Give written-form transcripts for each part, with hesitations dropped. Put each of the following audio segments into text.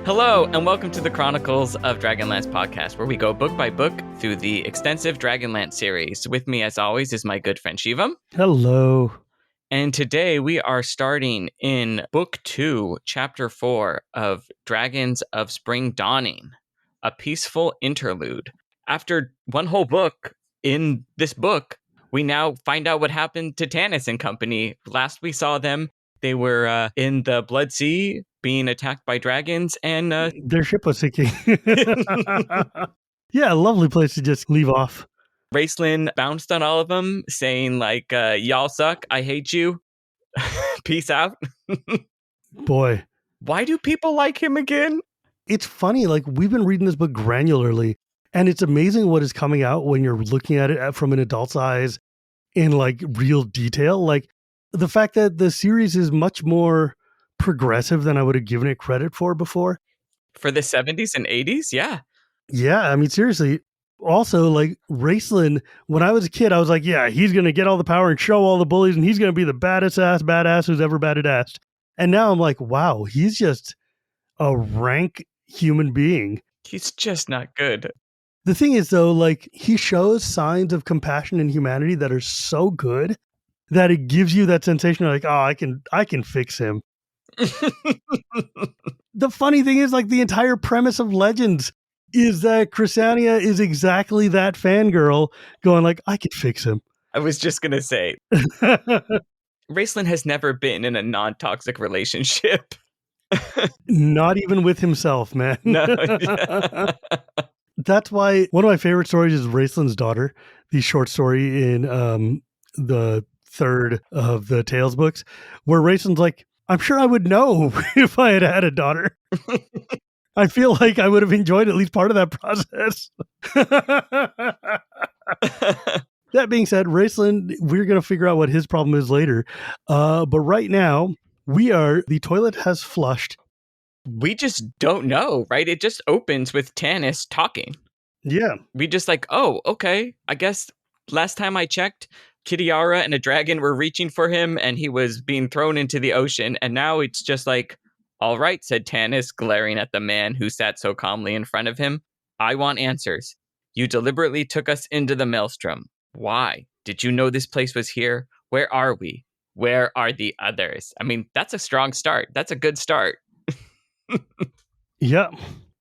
Hello, and welcome to the Chronicles of Dragonlance podcast, where we go book by book through the extensive Dragonlance series. With me, as always, is my good friend Shivam. Hello. And today we are starting in Book 2, Chapter 4 of Dragons of Spring Dawning, a peaceful interlude. After one whole book in this book, we now find out what happened to Tanis and company. Last we saw them, they were in the Blood Sea being attacked by dragons, and Their ship was sinking. Yeah, a lovely place to just leave off. Raceland bounced on all of them, saying like, y'all suck, I hate you, peace out. Boy. Why do people like him again? It's funny, like, we've been reading this book granularly, and it's amazing what is coming out when you're looking at it from an adult's eyes in, like, real detail. Like, the fact that the series is much more progressive than I would have given it credit for before. For the 70s and 80s? Yeah. Yeah, I mean, seriously. Also, like, Raceland, when I was a kid, I was like, yeah, he's going to get all the power and show all the bullies, and he's going to be the baddest ass badass who's ever batted ass. And now I'm like, wow, he's just a rank human being. He's just not good. The thing is, though, like, he shows signs of compassion and humanity that are so good that it gives you that sensation of like, oh, I can fix him. The funny thing is, like, the entire premise of Legends is that Chrysania is exactly that fangirl going like, I could fix him. I was just going to say, Raceland has never been in a non-toxic relationship. Not even with himself, man. No. That's why one of my favorite stories is Raceland's Daughter, the short story in the third of the Tales books, where Raceland's like, I'm sure I would know if I had had a daughter. I feel like I would have enjoyed at least part of that process. That being said, Raceland, we're going to figure out what his problem is later. But right now, the toilet has flushed. We just don't know, right? It just opens with Tanis talking. Yeah. We just like, oh, okay. I guess last time I checked, Kitiara and a dragon were reaching for him and he was being thrown into the ocean. And now it's just like, all right, said Tanis, glaring at the man who sat so calmly in front of him. I want answers. You deliberately took us into the maelstrom. Why? Did you know this place was here? Where are we? Where are the others? I mean, that's a strong start. That's a good start. Yeah.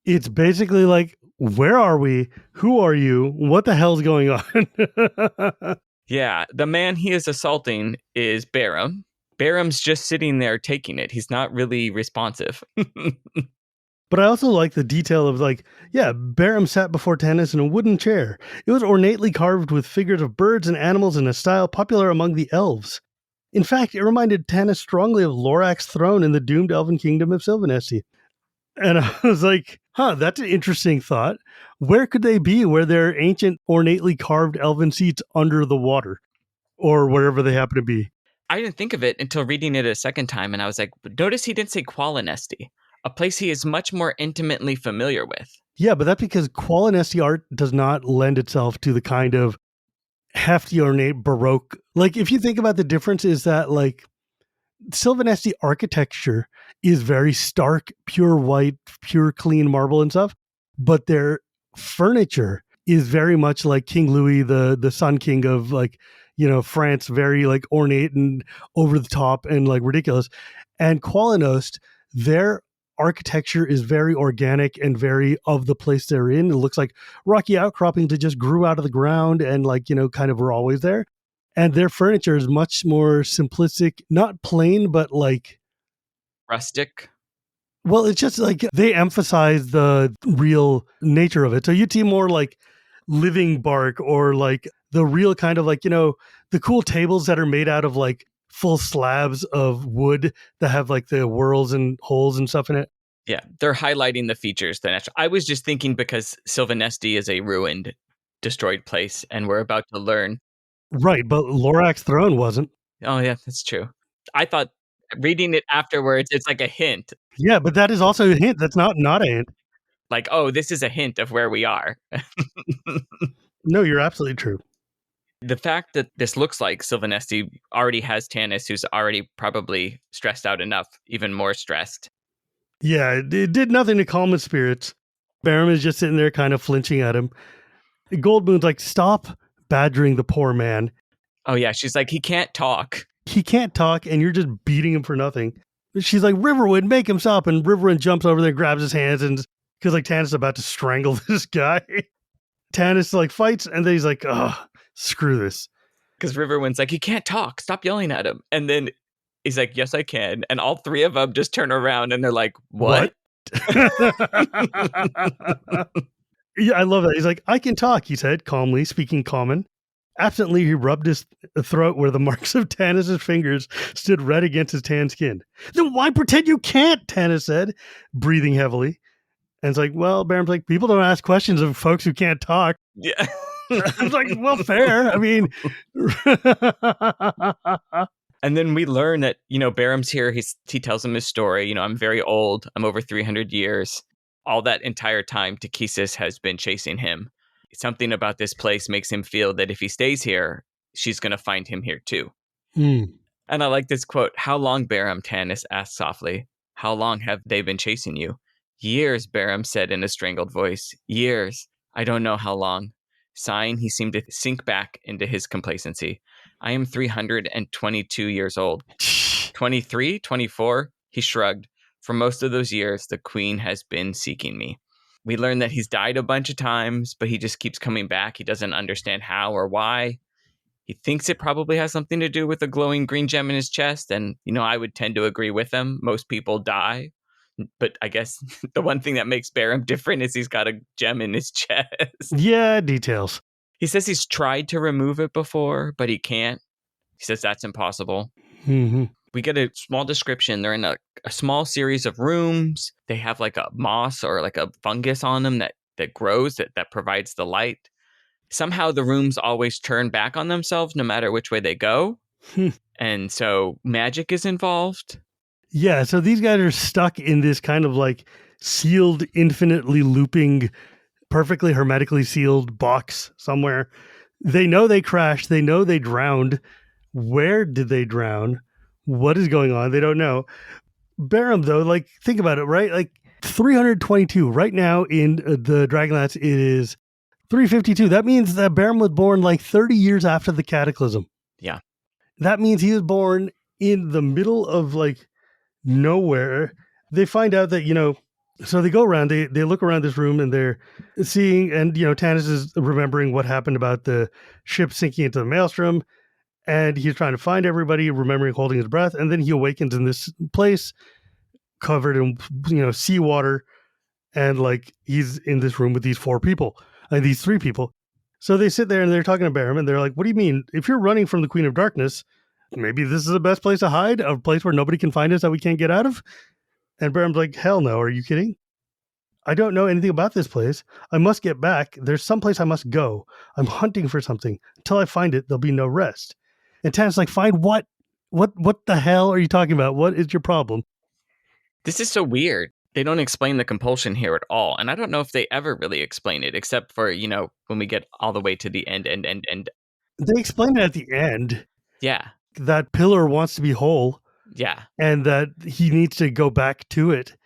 It's basically like, where are we? Who are you? What the hell's going on? Yeah, the man he is assaulting is Berem. Berem's just sitting there taking it. He's not really responsive. But I also like the detail of like, yeah, Berem sat before Tanis in a wooden chair. It was ornately carved with figures of birds and animals in a style popular among the elves. In fact, it reminded Tanis strongly of Lorak's throne in the doomed elven kingdom of Sylvanesti. And I was like, that's an interesting thought. Where could they be where there are ancient, ornately carved elven seats under the water? Or wherever they happen to be. I didn't think of it until reading it a second time, and I was like, notice he didn't say Qualinesti, a place he is much more intimately familiar with. Yeah, but that's because Qualinesti art does not lend itself to the kind of hefty, ornate, Baroque. Like, if you think about the difference is that, like, Sylvanesti architecture is very stark, pure white, pure clean marble and stuff, but their furniture is very much like King Louis, the Sun King of, like, you know, France, very like ornate and over the top and like ridiculous. And Qualinost, their architecture is very organic and very of the place they're in. It looks like rocky outcroppings that just grew out of the ground and, like, you know, kind of were always there. And their furniture is much more simplistic, not plain, but like Rustic. Well, it's just like they emphasize the real nature of it. So you see more like living bark or like the real kind of like, you know, the cool tables that are made out of like full slabs of wood that have like the whorls and holes and stuff in it. Yeah, they're highlighting the features. I was just thinking because Sylvanesti is a ruined, destroyed place, and we're about to learn. Right, but Lorak's throne wasn't. Oh, yeah, that's true. I thought reading it afterwards, it's like a hint. Yeah, but that is also a hint. That's not a hint. Like, oh, this is a hint of where we are. No, you're absolutely true. The fact that this looks like Sylvanesti already has Tanis, who's already probably stressed out enough, even more stressed. Yeah, it did nothing to calm his spirits. Berem is just sitting there kind of flinching at him. Goldmoon's like, stop badgering the poor man. Oh yeah, she's like, he can't talk. He can't talk and you're just beating him for nothing. She's like, Riverwind, make him stop. And Riverwind jumps over there, grabs his hands, and because like Tanis is about to strangle this guy. Tanis like fights, and then he's like, oh, screw this. Because Riverwind's like, he can't talk. Stop yelling at him. And then he's like, yes, I can. And all three of them just turn around and they're like, what? Yeah, I love that. He's like, I can talk, he said, calmly, speaking common. Absently, he rubbed his throat where the marks of Tanis' fingers stood red against his tan skin. Then why pretend you can't, Tanis said, breathing heavily. And it's like, well, Berem's like, people don't ask questions of folks who can't talk. Yeah. I was like, well, fair. I mean... And then we learn that, Berem's here. He tells him his story. I'm very old. I'm over 300 years. All that entire time, Takhisis has been chasing him. Something about this place makes him feel that if he stays here, she's going to find him here too. Mm. And I like this quote. How long, Berem? Tanis asked softly. How long have they been chasing you? Years, Berem said in a strangled voice. Years. I don't know how long. Sighing, he seemed to sink back into his complacency. I am 322 years old. 23, 24? He shrugged. For most of those years, the queen has been seeking me. We learn that he's died a bunch of times, but he just keeps coming back. He doesn't understand how or why. He thinks it probably has something to do with a glowing green gem in his chest. And, I would tend to agree with him. Most people die. But I guess the one thing that makes Berem different is he's got a gem in his chest. Yeah, details. He says he's tried to remove it before, but he can't. He says that's impossible. Mm-hmm. We get a small description. They're in a small series of rooms. They have like a moss or like a fungus on them that grows, that provides the light. Somehow the rooms always turn back on themselves no matter which way they go. And so magic is involved. Yeah, so these guys are stuck in this kind of like sealed, infinitely looping, perfectly hermetically sealed box somewhere. They know they crashed. They know they drowned. Where did they drown? What is going on? They don't know. Berem, though, like, think about it, right? Like, 322. Right now in the Dragonlance, it is 352. That means that Berem was born like 30 years after the Cataclysm. Yeah. That means he was born in the middle of, like, nowhere. They find out that, so they go around, they look around this room and they're seeing, and, Tanis is remembering what happened about the ship sinking into the maelstrom. And he's trying to find everybody, remembering holding his breath. And then he awakens in this place covered in, seawater. And like, he's in this room with these these three people. So they sit there and they're talking to Berem and they're like, what do you mean? If you're running from the Queen of Darkness, maybe this is the best place to hide, a place where nobody can find us that we can't get out of? And Berem's like, hell no, are you kidding? I don't know anything about this place. I must get back. There's someplace I must go. I'm hunting for something. Until I find it, there'll be no rest. And Tanis like, find what? What the hell are you talking about? What is your problem? This is so weird. They don't explain the compulsion here at all. And I don't know if they ever really explain it, except for, when we get all the way to the end. They explain it at the end. Yeah. That Pillar wants to be whole. Yeah. And that he needs to go back to it.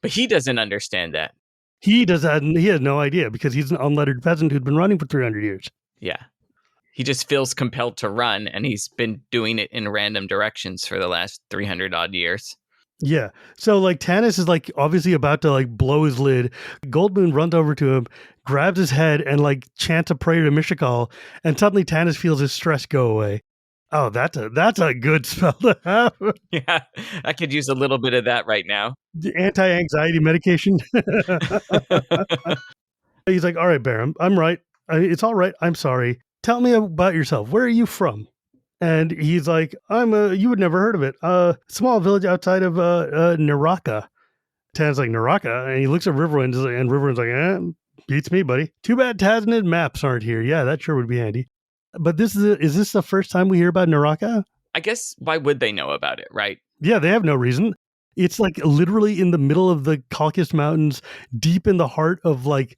But he doesn't understand that. He has no idea because he's an unlettered peasant who'd been running for 300 years. Yeah. He just feels compelled to run, and he's been doing it in random directions for the last 300 odd years. Yeah. So like Tanis is like obviously about to like blow his lid. Goldmoon runs over to him, grabs his head and like chants a prayer to Mishakal, and suddenly Tanis feels his stress go away. Oh, that's a good spell to have. Yeah, I could use a little bit of that right now. The anti-anxiety medication. He's like, all right, Berem, I'm right. It's all right. I'm sorry. Tell me about yourself. Where are you from? And he's like, you would never heard of it. Small village outside of Naraka. Tan's like, Naraka? And he looks at Riverwind and Riverwind's like, beats me, buddy. Too bad Tasnid maps aren't here. Yeah, that sure would be handy. But is this the first time we hear about Naraka? I guess, why would they know about it, right? Yeah, they have no reason. It's like literally in the middle of the Caucasus Mountains, deep in the heart of like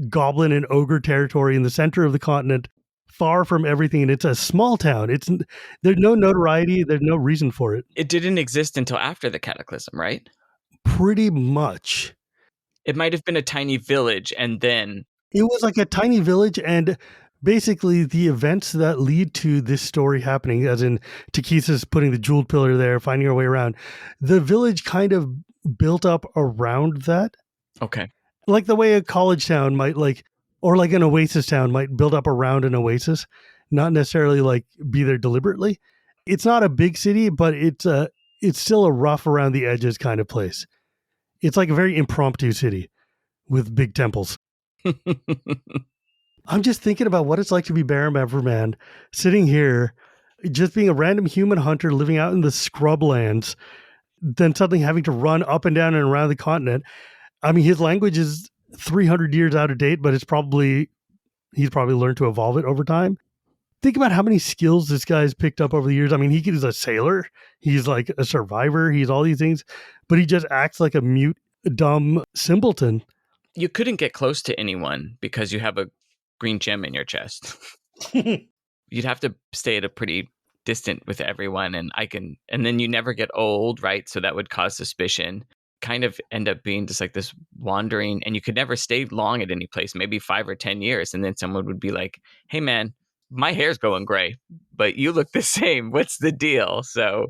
goblin and ogre territory in the center of the continent, far from everything, and it's a small town. There's no notoriety, there's no reason for it. It didn't exist until after the Cataclysm, right? Pretty much. It might have been a tiny village, and then It was like a tiny village, and basically the events that lead to this story happening, as in Takhisis putting the jeweled pillar there, finding her way around, the village kind of built up around that. okay. Like the way a college town might or like an oasis town might build up around an oasis, not necessarily like be there deliberately. It's not a big city, but it's still a rough around the edges kind of place. It's like a very impromptu city with big temples. I'm just thinking about what it's like to be Berem Everman, sitting here, just being a random human hunter living out in the scrublands, then suddenly having to run up and down and around the continent. I mean, his language is 300 years out of date, but he's probably learned to evolve it over time. Think about how many skills this guy's picked up over the years. I mean, he's a sailor, he's like a survivor, he's all these things, but he just acts like a mute, dumb simpleton. You couldn't get close to anyone because you have a green gem in your chest. You'd have to stay at a pretty distant with everyone, and then you never get old, right? So that would cause suspicion. Kind of end up being just like this wandering, and you could never stay long at any place, maybe 5 or 10 years, and then someone would be like, hey man, my hair's going gray, but you look the same, what's the deal? So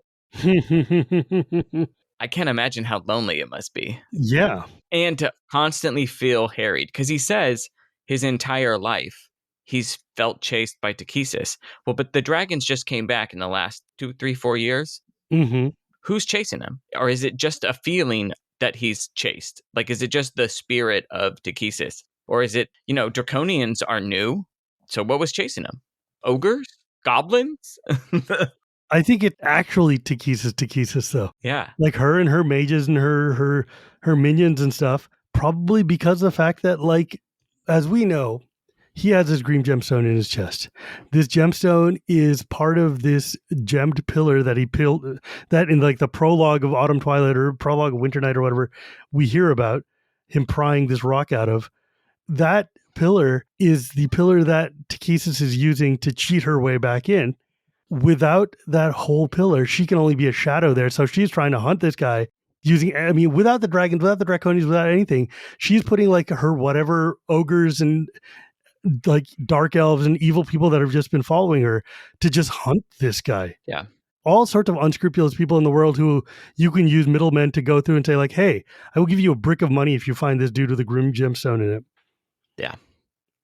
I can't imagine how lonely it must be. Yeah. And to constantly feel harried, because he says his entire life he's felt chased by Takhisis. Well, but the dragons just came back in the last 2, 3, 4 years. Mm-hmm. Who's chasing him? Or is it just a feeling that he's chased? Like, is it just the spirit of Takhisis? Or is it, draconians are new? So what was chasing him? Ogres? Goblins? I think it actually Takhisis though. Yeah. Like her and her mages and her minions and stuff, probably because of the fact that, like, as we know, he has his green gemstone in his chest. This gemstone is part of this gemmed pillar that he peeled, that in like the prologue of Autumn Twilight or prologue of Winter Night or whatever, we hear about him prying this rock out of. That pillar is the pillar that Takhisis is using to cheat her way back in. Without that whole pillar, she can only be a shadow there. So she's trying to hunt this guy without the dragons, without the draconians, without anything. She's putting like her whatever ogres and like dark elves and evil people that have just been following her to just hunt this guy. Yeah. All sorts of unscrupulous people in the world who you can use middlemen to go through and say like, hey, I will give you a brick of money if you find this dude with a green gemstone in it. Yeah.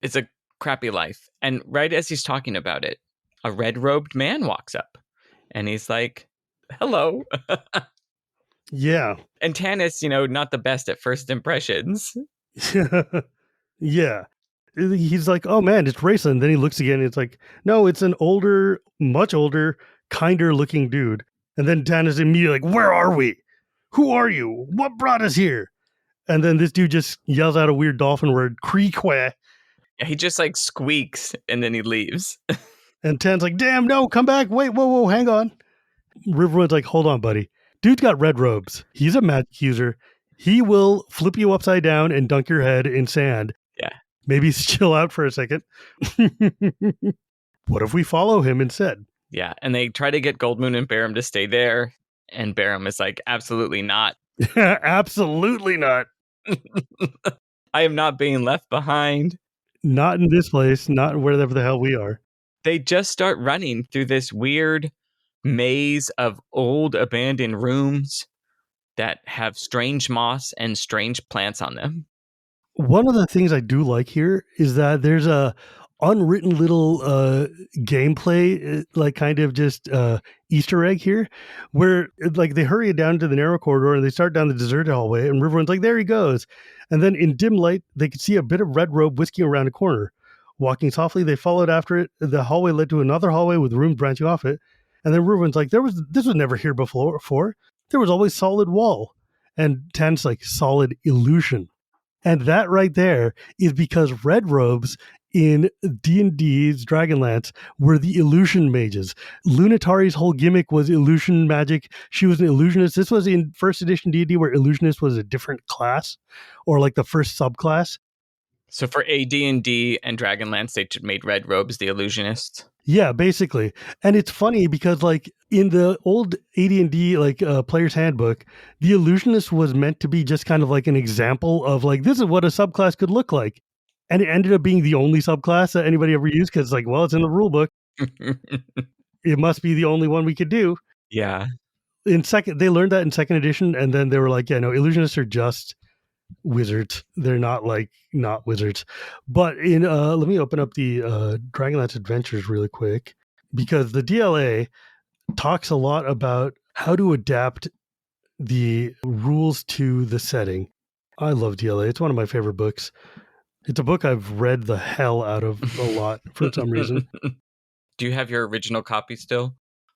It's a crappy life. And right as he's talking about it, a red-robed man walks up and he's like, hello. Yeah. And Tanis, not the best at first impressions. Yeah. He's like, oh man, it's Raceland. Then he looks again and it's like, no, it's an older, much older, kinder looking dude. And then Tanis immediately like, where are we? Who are you? What brought us here? And then this dude just yells out a weird dolphin word, Creequah. Yeah, he just like squeaks and then he leaves. And Tan's like, damn, no, come back. Wait, whoa, hang on. Riverwind's like, hold on, buddy. Dude's got red robes. He's a magic user. He will flip you upside down and dunk your head in sand. Yeah. Maybe chill out for a second. What if we follow him instead? Yeah. And they try to get Goldmoon and Berem to stay there. And Berem is like, absolutely not. Absolutely not. I am not being left behind. Not in this place. Not wherever the hell we are. They just start running through this weird maze of old abandoned rooms that have strange moss and strange plants on them. One of the things I do like here is that there's a unwritten little gameplay, like kind of just Easter egg here, where like they hurry down to the narrow corridor and they start down the deserted hallway, and Riverwind's like, there he goes. And then in dim light, they could see a bit of red robe whisking around a corner. Walking softly, they followed after it. The hallway led to another hallway with rooms branching off it. And then Riverwind's like, this was never here before. There was always solid wall. And Tan's like, solid illusion. And that right there is because red robes in D&D's Dragonlance were the illusion mages. Lunatari's whole gimmick was illusion magic. She was an illusionist. This was in first edition D&D where illusionist was a different class or like the first subclass. So for AD&D and Dragonlance, they made red robes the illusionists. Yeah, basically. And it's funny because like in the old AD&D like player's handbook, the illusionist was meant to be just kind of like an example of like this is what a subclass could look like. And it ended up being the only subclass that anybody ever used because like, well, it's in the rule book. It must be the only one we could do. Yeah. They learned that in second edition, and then they were like, yeah, no, illusionists are just wizards. They're not wizards. But in let me open up the Dragonlance Adventures really quick because the DLA talks a lot about how to adapt the rules to the setting. I love DLA. It's one of my favorite books. It's a book I've read the hell out of a lot for some reason. Do you have your original copy still?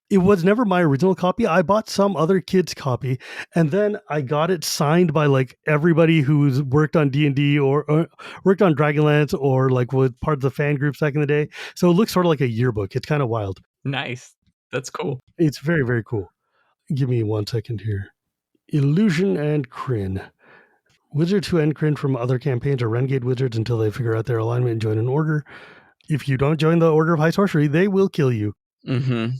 It was never my original copy. I bought some other kid's copy, and then I got it signed by like everybody who's worked on D&D or worked on Dragonlance or like was part of the fan groups back in the day. So it looks sort of like a yearbook. It's kind of wild. Nice. That's cool. It's very, very cool. Give me 1 second here. Illusion and Kryn. Wizards who Kryn from other campaigns are renegade wizards until they figure out their alignment and join an order. If you don't join the Order of High Sorcery, they will kill you. Mm-hmm.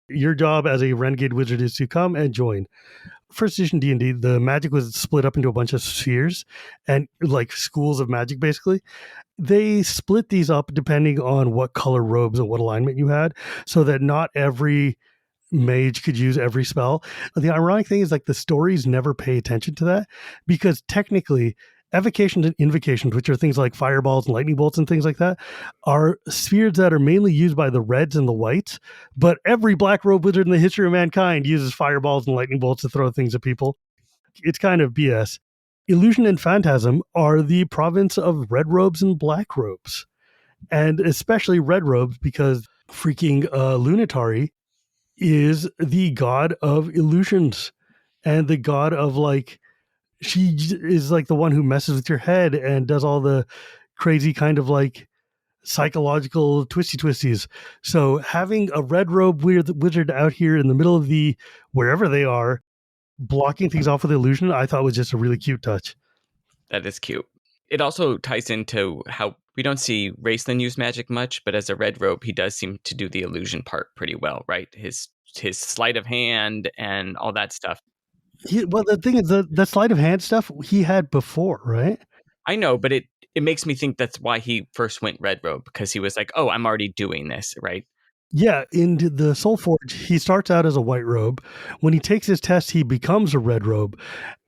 Your job as a renegade wizard is to come and join. First edition D&D, the magic was split up into a bunch of spheres and like schools of magic, basically. They split these up depending on what color robes and what alignment you had so that not every mage could use every spell. The ironic thing is like the stories never pay attention to that because technically evocations and invocations, which are things like fireballs and lightning bolts and things like that, are spheres that are mainly used by the reds and the whites. But every black robe wizard in the history of mankind uses fireballs and lightning bolts to throw things at people. It's kind of BS. Illusion and Phantasm are the province of red robes and black robes. And especially red robes because freaking Lunatari is the god of illusions and the god of like she is like the one who messes with your head and does all the crazy kind of like psychological twisties. So having a red robe wizard out here in the middle of the wherever they are, blocking things off with illusion, I thought was just a really cute touch. That is cute. It also ties into how we don't see Raceland use magic much, but as a red robe, he does seem to do the illusion part pretty well, right? His sleight of hand and all that stuff. Well, the thing is, the sleight of hand stuff he had before, right? I know, but it makes me think that's why he first went red robe, because he was like, oh, I'm already doing this, right? Yeah, in the Soul Forge, he starts out as a white robe. When he takes his test, he becomes a red robe.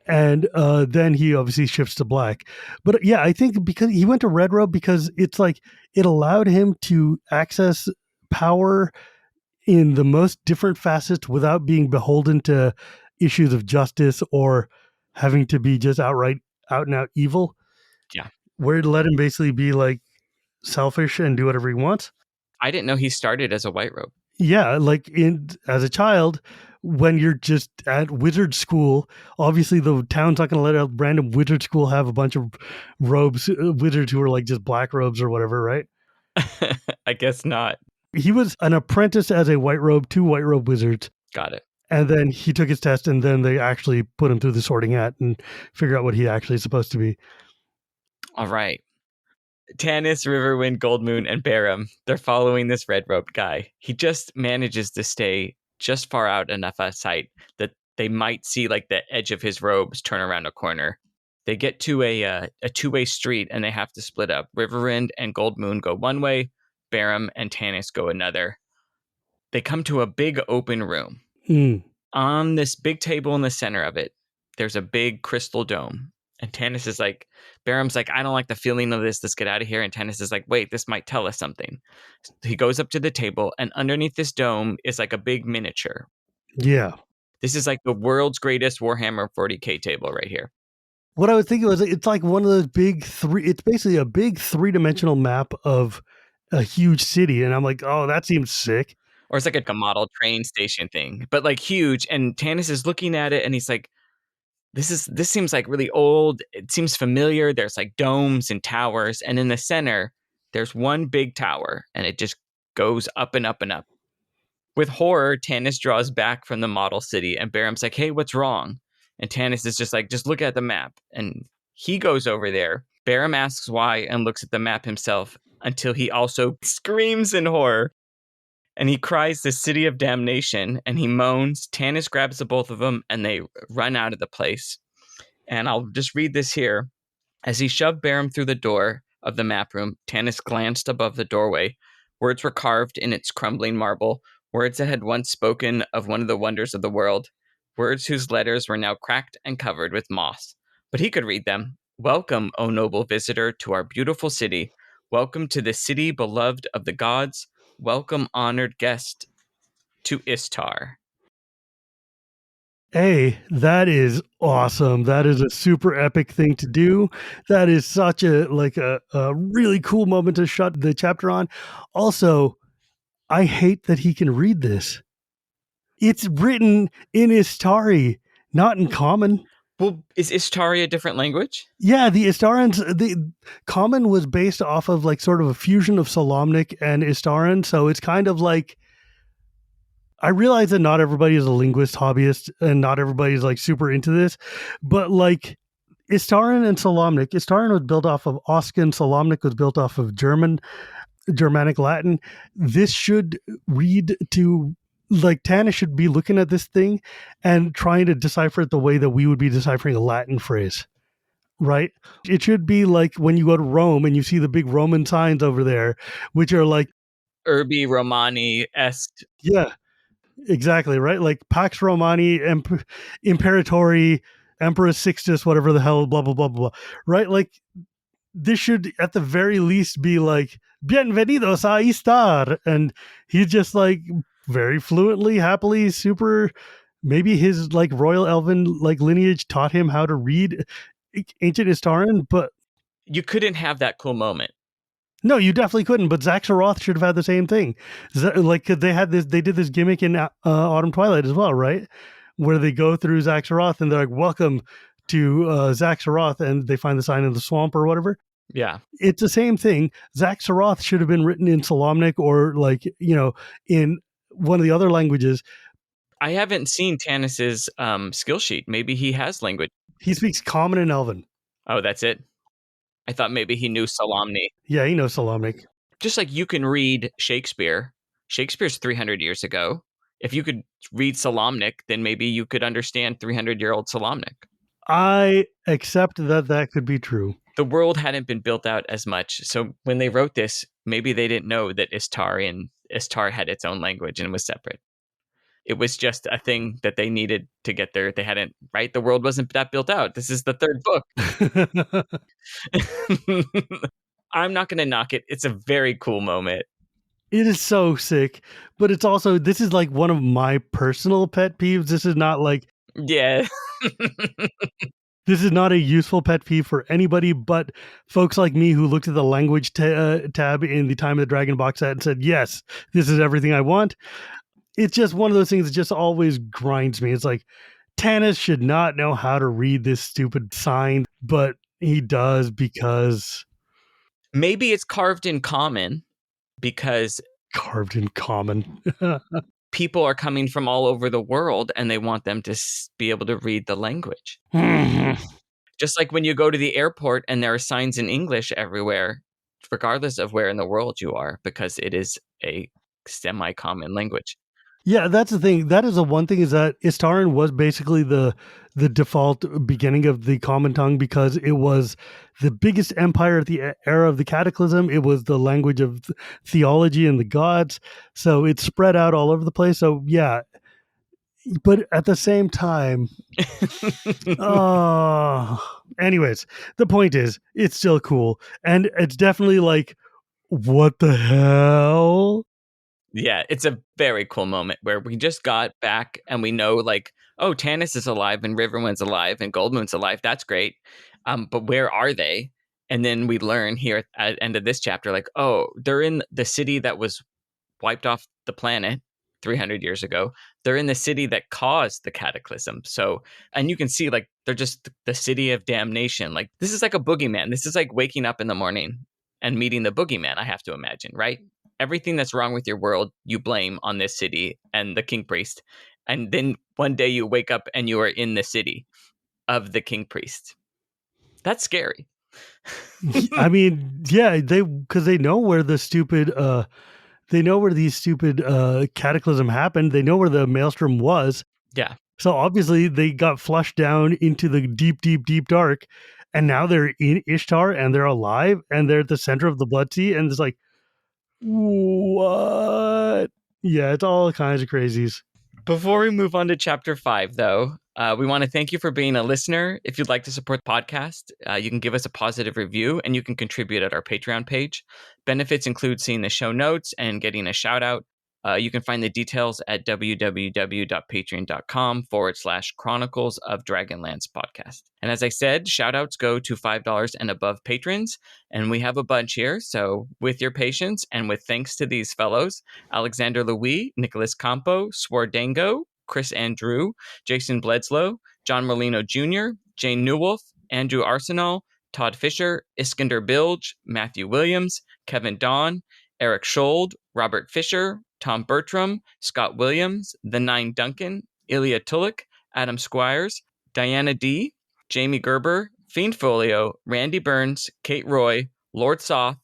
And then he obviously shifts to black. But yeah, I think because he went to red robe because it's like it allowed him to access power in the most different facets without being beholden to issues of justice or having to be just outright out and out evil. Yeah. Where it let him basically be like selfish and do whatever he wants. I didn't know he started as a white robe. Yeah, like as a child, when you're just at wizard school, obviously the town's not going to let a random wizard school have a bunch of robes, wizards who are like just black robes or whatever, right? I guess not. He was an apprentice as a white robe to white robe wizards. Got it. And then he took his test, and then they actually put him through the sorting hat and figure out what he actually is supposed to be. All right. Tanis, Riverwind, Goldmoon, and Berem, they're following this red robed guy. He just manages to stay just far out enough out of sight that they might see like the edge of his robes turn around a corner. They get to a two-way street and they have to split up. Riverwind and Goldmoon go one way, Berem and Tanis go another. They come to a big open room. On this big table in the center of it, there's a big crystal dome. And Tanis is like, Berem's like, I don't like the feeling of this. Let's get out of here. And Tanis is like, wait, this might tell us something. He goes up to the table, and underneath this dome is like a big miniature. Yeah. This is like the world's greatest Warhammer 40K table right here. What I was thinking was it's like one of those big it's basically a big 3-dimensional map of a huge city. And I'm like, oh, that seems sick. Or it's like a model train station thing, but like huge. And Tanis is looking at it and he's like, this seems like really old. It seems familiar. There's like domes and towers. And in the center, there's one big tower and it just goes up and up and up. With horror, Tanis draws back from the model city and Berem's like, hey, what's wrong? And Tanis is just like, just look at the map. And he goes over there. Berem asks why and looks at the map himself until he also screams in horror. And he cries the city of damnation and he moans. Tanis grabs the both of them and they run out of the place. And I'll just read this here. As he shoved Berem through the door of the map room, Tanis glanced above the doorway. Words were carved in its crumbling marble, words that had once spoken of one of the wonders of the world, words whose letters were now cracked and covered with moss. But he could read them. Welcome, O noble visitor, to our beautiful city. Welcome to the city beloved of the gods. Welcome, honored guest, to Istar. Hey, that is awesome. That is a super epic thing to do. That is such a really cool moment to shut the chapter on. Also, I hate that he can read this. It's written in Istari, not in Common. Well, is Istari a different language? Yeah, the Istarans, the Common was based off of like sort of a fusion of Solamnic and Istaran. So it's kind of like, I realize that not everybody is a linguist hobbyist and not everybody's like super into this, but like Istaran and Solamnic, Istaran was built off of Oscan, Solamnic was built off of Germanic Latin. This should read to like Tanis should be looking at this thing and trying to decipher it the way that we would be deciphering a Latin phrase. Right? It should be like when you go to Rome and you see the big Roman signs over there, which are like Urbi Romani est. yeah, exactly, right? Like Pax Romani, Imperatori, Emperor Sixtus, whatever the hell, blah, blah, blah, blah, right? Like, this should, at the very least, be like, Bienvenidos a Istar. And he's just like very fluently, happily, super. Maybe his like royal elven like lineage taught him how to read ancient Istaran, but You couldn't have that cool moment. no, you definitely couldn't. But Zaxaroth should have had the same thing. Like they did this gimmick in Autumn Twilight as well, right? Where they go through Zaxaroth and they're like, "Welcome to Zaxaroth," and they find the sign in the swamp or whatever. Yeah. It's the same thing. Zaxaroth should have been written in Solamnic or like in one of the other languages. I haven't seen Tanis's skill sheet. Maybe he has language. He speaks Common and Elven. Oh, that's it? I thought maybe he knew Solamni. Yeah, he knows Solamnic. Just like you can read Shakespeare. Shakespeare's 300 years ago. If you could read Solamnic, then maybe you could understand 300-year-old Solamnic. I accept that could be true. The world hadn't been built out as much. So when they wrote this, maybe they didn't know that Istar had its own language and was separate. It was just a thing that they needed to get there. They hadn't, right? The world wasn't that built out. This is the third book. I'm not going to knock it. It's a very cool moment. It is so sick, but it's also, this is like one of my personal pet peeves. This is not like, Yeah. this is not a useful pet peeve for anybody but folks like me who looked at the language tab in the Time of the Dragon box set and said, yes, this is everything I want. It's just one of those things that just always grinds me. It's like, Tanis should not know how to read this stupid sign, but he does because... Maybe it's carved in Common because... Carved in Common. People are coming from all over the world and they want them to be able to read the language. Just like when you go to the airport and there are signs in English everywhere, regardless of where in the world you are, because it is a semi-common language. Yeah, that's the thing. That is the one thing, is that Istaran was basically the default beginning of the Common Tongue because it was the biggest empire at the era of the Cataclysm. It was the language of theology and the gods. So it spread out all over the place. So yeah, but at the same time, anyways, the point is, it's still cool. And it's definitely like, what the hell? Yeah, it's a very cool moment where we just got back and we know like, oh, Tanis is alive and Riverwind's alive and Goldmoon's alive. That's great. But where are they? And then we learn here at the end of this chapter, like, oh, they're in the city that was wiped off the planet 300 years ago. They're in the city that caused the cataclysm. So, and you can see like, they're just the city of damnation. Like, this is like a boogeyman. This is like waking up in the morning and meeting the boogeyman, I have to imagine, right? Everything that's wrong with your world, you blame on this city and the king priest. And then one day you wake up and you are in the city of the king priest. That's scary. I mean, yeah, because they know where the stupid they know where these stupid cataclysm happened. They know where the maelstrom was. Yeah. So obviously they got flushed down into the deep, deep, deep dark, and now they're in Ishtar and they're alive and they're at the center of the Blood Sea, and it's like, what? Yeah, it's all kinds of crazies. Before we move on to chapter 5, though, we want to thank you for being a listener. If you'd like to support the podcast, you can give us a positive review and you can contribute at our Patreon page. Benefits include seeing the show notes and getting a shout out. You can find the details at www.patreon.com/Chronicles of Dragonlance podcast. And as I said, shout outs go to $5 and above patrons. And we have a bunch here. So with your patience and with thanks to these fellows, Alexander Louis, Nicholas Campo, Swardango, Chris Andrew, Jason Bledsoe, John Molino Jr., Jane Newolf, Andrew Arsenal, Todd Fisher, Iskander Bilge, Matthew Williams, Kevin Dawn, Eric Schold, Robert Fisher, Tom Bertram, Scott Williams, The Nine Duncan, Ilya Tulik, Adam Squires, Diana D., Jamie Gerber, Fiend Folio, Randy Burns, Kate Roy, Lord Soth,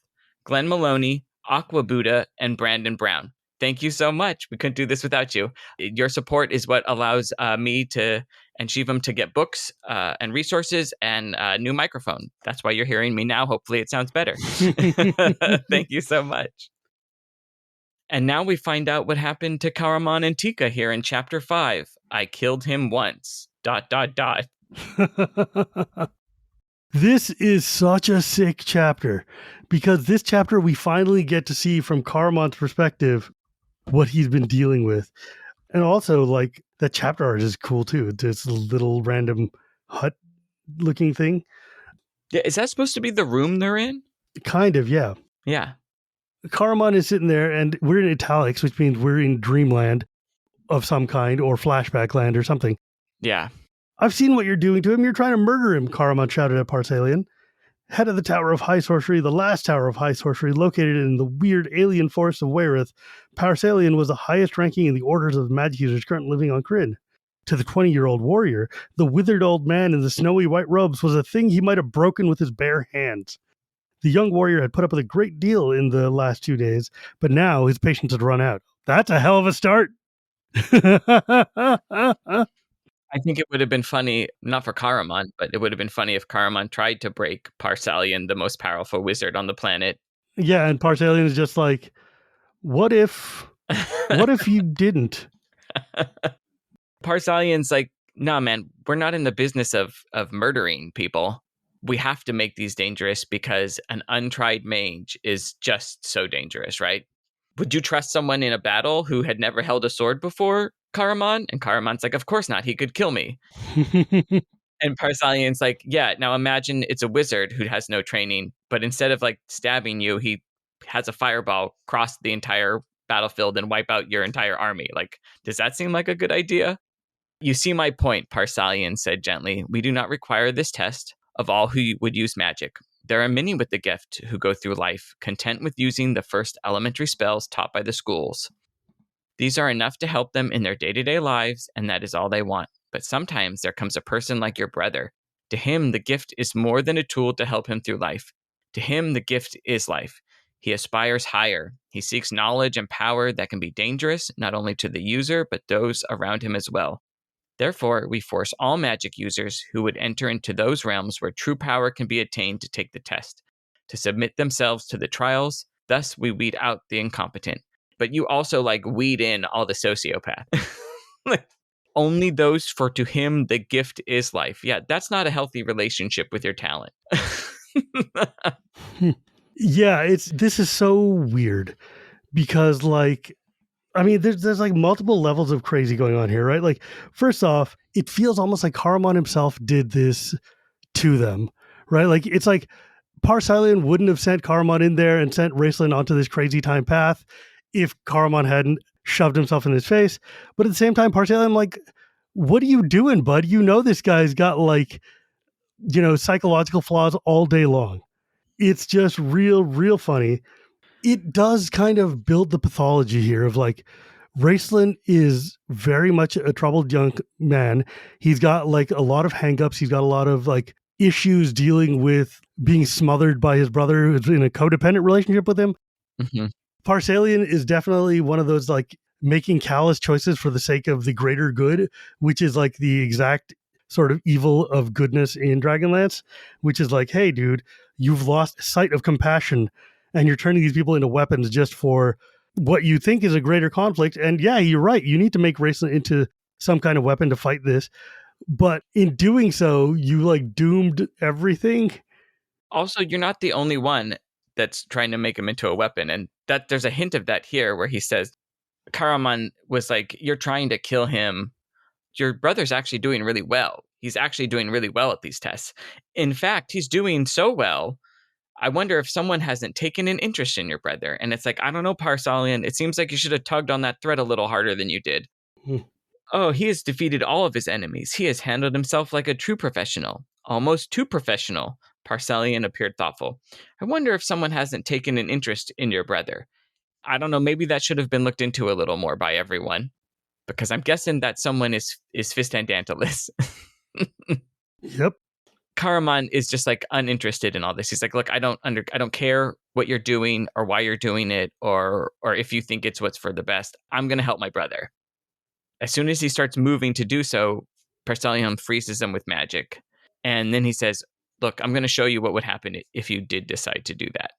Glenn Maloney, Aqua Buddha, and Brandon Brown. Thank you so much. We couldn't do this without you. Your support is what allows me to and Shivam to get books and resources and a new microphone. That's why you're hearing me now. Hopefully it sounds better. Thank you so much. And now we find out what happened to Caramon and Tika here in chapter 5. I killed him once. ... This is such a sick chapter, because this chapter we finally get to see from Caramon's perspective what he's been dealing with. And also, like, that chapter art is cool too. This little random hut looking thing. Yeah, is that supposed to be the room they're in? Kind of, yeah. Yeah. Caramon is sitting there, and we're in italics, which means we're in dreamland of some kind, or flashback land or something. Yeah. I've seen what you're doing to him. You're trying to murder him, Caramon shouted at Parsalian. Head of the Tower of High Sorcery, the last Tower of High Sorcery, located in the weird alien forest of Wayreth, Parsalian was the highest ranking in the orders of magic users currently living on Kryn. To the 20-year-old warrior, the withered old man in the snowy white robes was a thing he might have broken with his bare hands. The young warrior had put up with a great deal in the last 2 days, but now his patience had run out. That's a hell of a start. I think it would have been funny, not for Caramon, but it would have been funny if Caramon tried to break Parsalian, the most powerful wizard on the planet. Yeah, and Parsalian is just like, what if you didn't? Parsalian's like, nah, man, we're not in the business of murdering people. We have to make these dangerous because an untried mage is just so dangerous, right? Would you trust someone in a battle who had never held a sword before, Caramon? And Caramon's like, of course not. He could kill me. And Parsalian's like, yeah, now imagine it's a wizard who has no training, but instead of like stabbing you, he has a fireball cross the entire battlefield and wipe out your entire army. Like, does that seem like a good idea? You see my point, Parsalian said gently. We do not require this test of all who would use magic. There are many with the gift who go through life content with using the first elementary spells taught by the schools. These are enough to help them in their day-to-day lives, and that is all they want. But sometimes there comes a person like your brother. To him, the gift is more than a tool to help him through life. To him, the gift is life. He aspires higher. He seeks knowledge and power that can be dangerous, not only to the user, but those around him as well. Therefore, we force all magic users who would enter into those realms where true power can be attained to take the test, to submit themselves to the trials. Thus, we weed out the incompetent. But you also like weed in all the sociopath. Only those for to him the gift is life. Yeah, that's not a healthy relationship with your talent. Yeah, this is so weird because, like, I mean, there's like multiple levels of crazy going on here, right? Like, first off, it feels almost like Caramon himself did this to them, right? Like, it's like Parsalian wouldn't have sent Caramon in there and sent Raceland onto this crazy time path if Caramon hadn't shoved himself in his face. But at the same time, Parsalian, like, what are you doing, bud? You know this guy's got, like, you know, psychological flaws all day long. It's just real funny. It does kind of build the pathology here of like, Raceland is very much a troubled young man. He's got like a lot of hangups. He's got a lot of like issues dealing with being smothered by his brother who's in a codependent relationship with him. Mm-hmm. Parcelian is definitely one of those like making callous choices for the sake of the greater good, which is like the exact sort of evil of goodness in Dragonlance, which is like, hey, dude, you've lost sight of compassion and you're turning these people into weapons just for what you think is a greater conflict. And yeah, you're right. You need to make Raceland into some kind of weapon to fight this. But in doing so, you like doomed everything. Also, you're not the only one that's trying to make him into a weapon. And that there's a hint of that here where he says, Caramon was like, you're trying to kill him. Your brother's actually doing really well. He's actually doing really well at these tests. In fact, he's doing so well. I wonder if someone hasn't taken an interest in your brother. And it's like, I don't know, Parsalian. It seems like you should have tugged on that thread a little harder than you did. Hmm. Oh, he has defeated all of his enemies. He has handled himself like a true professional, almost too professional. Parsalian appeared thoughtful. I wonder if someone hasn't taken an interest in your brother. I don't know, maybe that should have been looked into a little more by everyone, because I'm guessing that someone is Fistandantalus. Yep. Caramon is just like uninterested in all this. He's like, look, I don't care what you're doing or why you're doing it or if you think it's what's for the best. I'm going to help my brother. As soon as he starts moving to do so, Parcelion freezes him with magic. And then he says, look, I'm going to show you what would happen if you did decide to do that.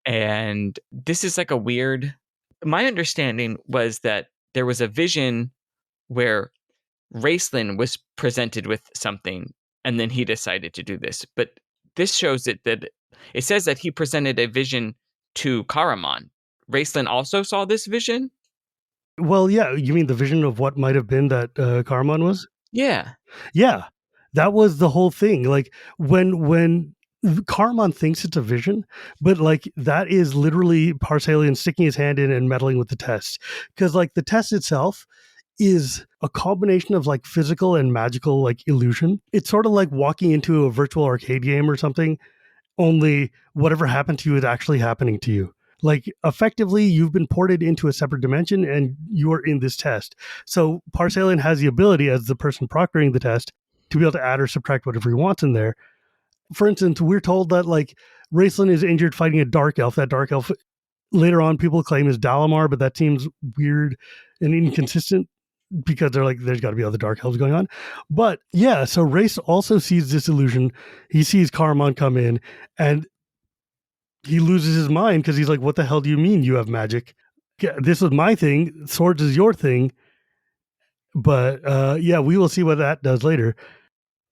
And this is like a weird. My understanding was that there was a vision where Raceland was presented with something and then he decided to do this. But this shows that it says that he presented a vision to Caramon. Raceland also saw this vision? Well, yeah, you mean the vision of what might have been that Caramon was? Yeah. Yeah, that was the whole thing. Like when Caramon thinks it's a vision, but like that is literally Parsalian sticking his hand in and meddling with the test. Because like the test itself is a combination of like physical and magical like illusion. It's sort of like walking into a virtual arcade game or something, only whatever happened to you is actually happening to you. Like effectively, you've been ported into a separate dimension and you are in this test. So Parsalian has the ability, as the person proctoring the test, to be able to add or subtract whatever he wants in there. For instance, we're told that like Raceland is injured fighting a dark elf. That dark elf later on people claim is Dalamar, but that seems weird and inconsistent because they're like, there's got to be other dark elves going on. But yeah, so Race also sees this illusion. He sees Caramon come in and he loses his mind because he's like, what the hell do you mean you have magic? This was my thing. Swords is your thing. But yeah, we will see what that does later.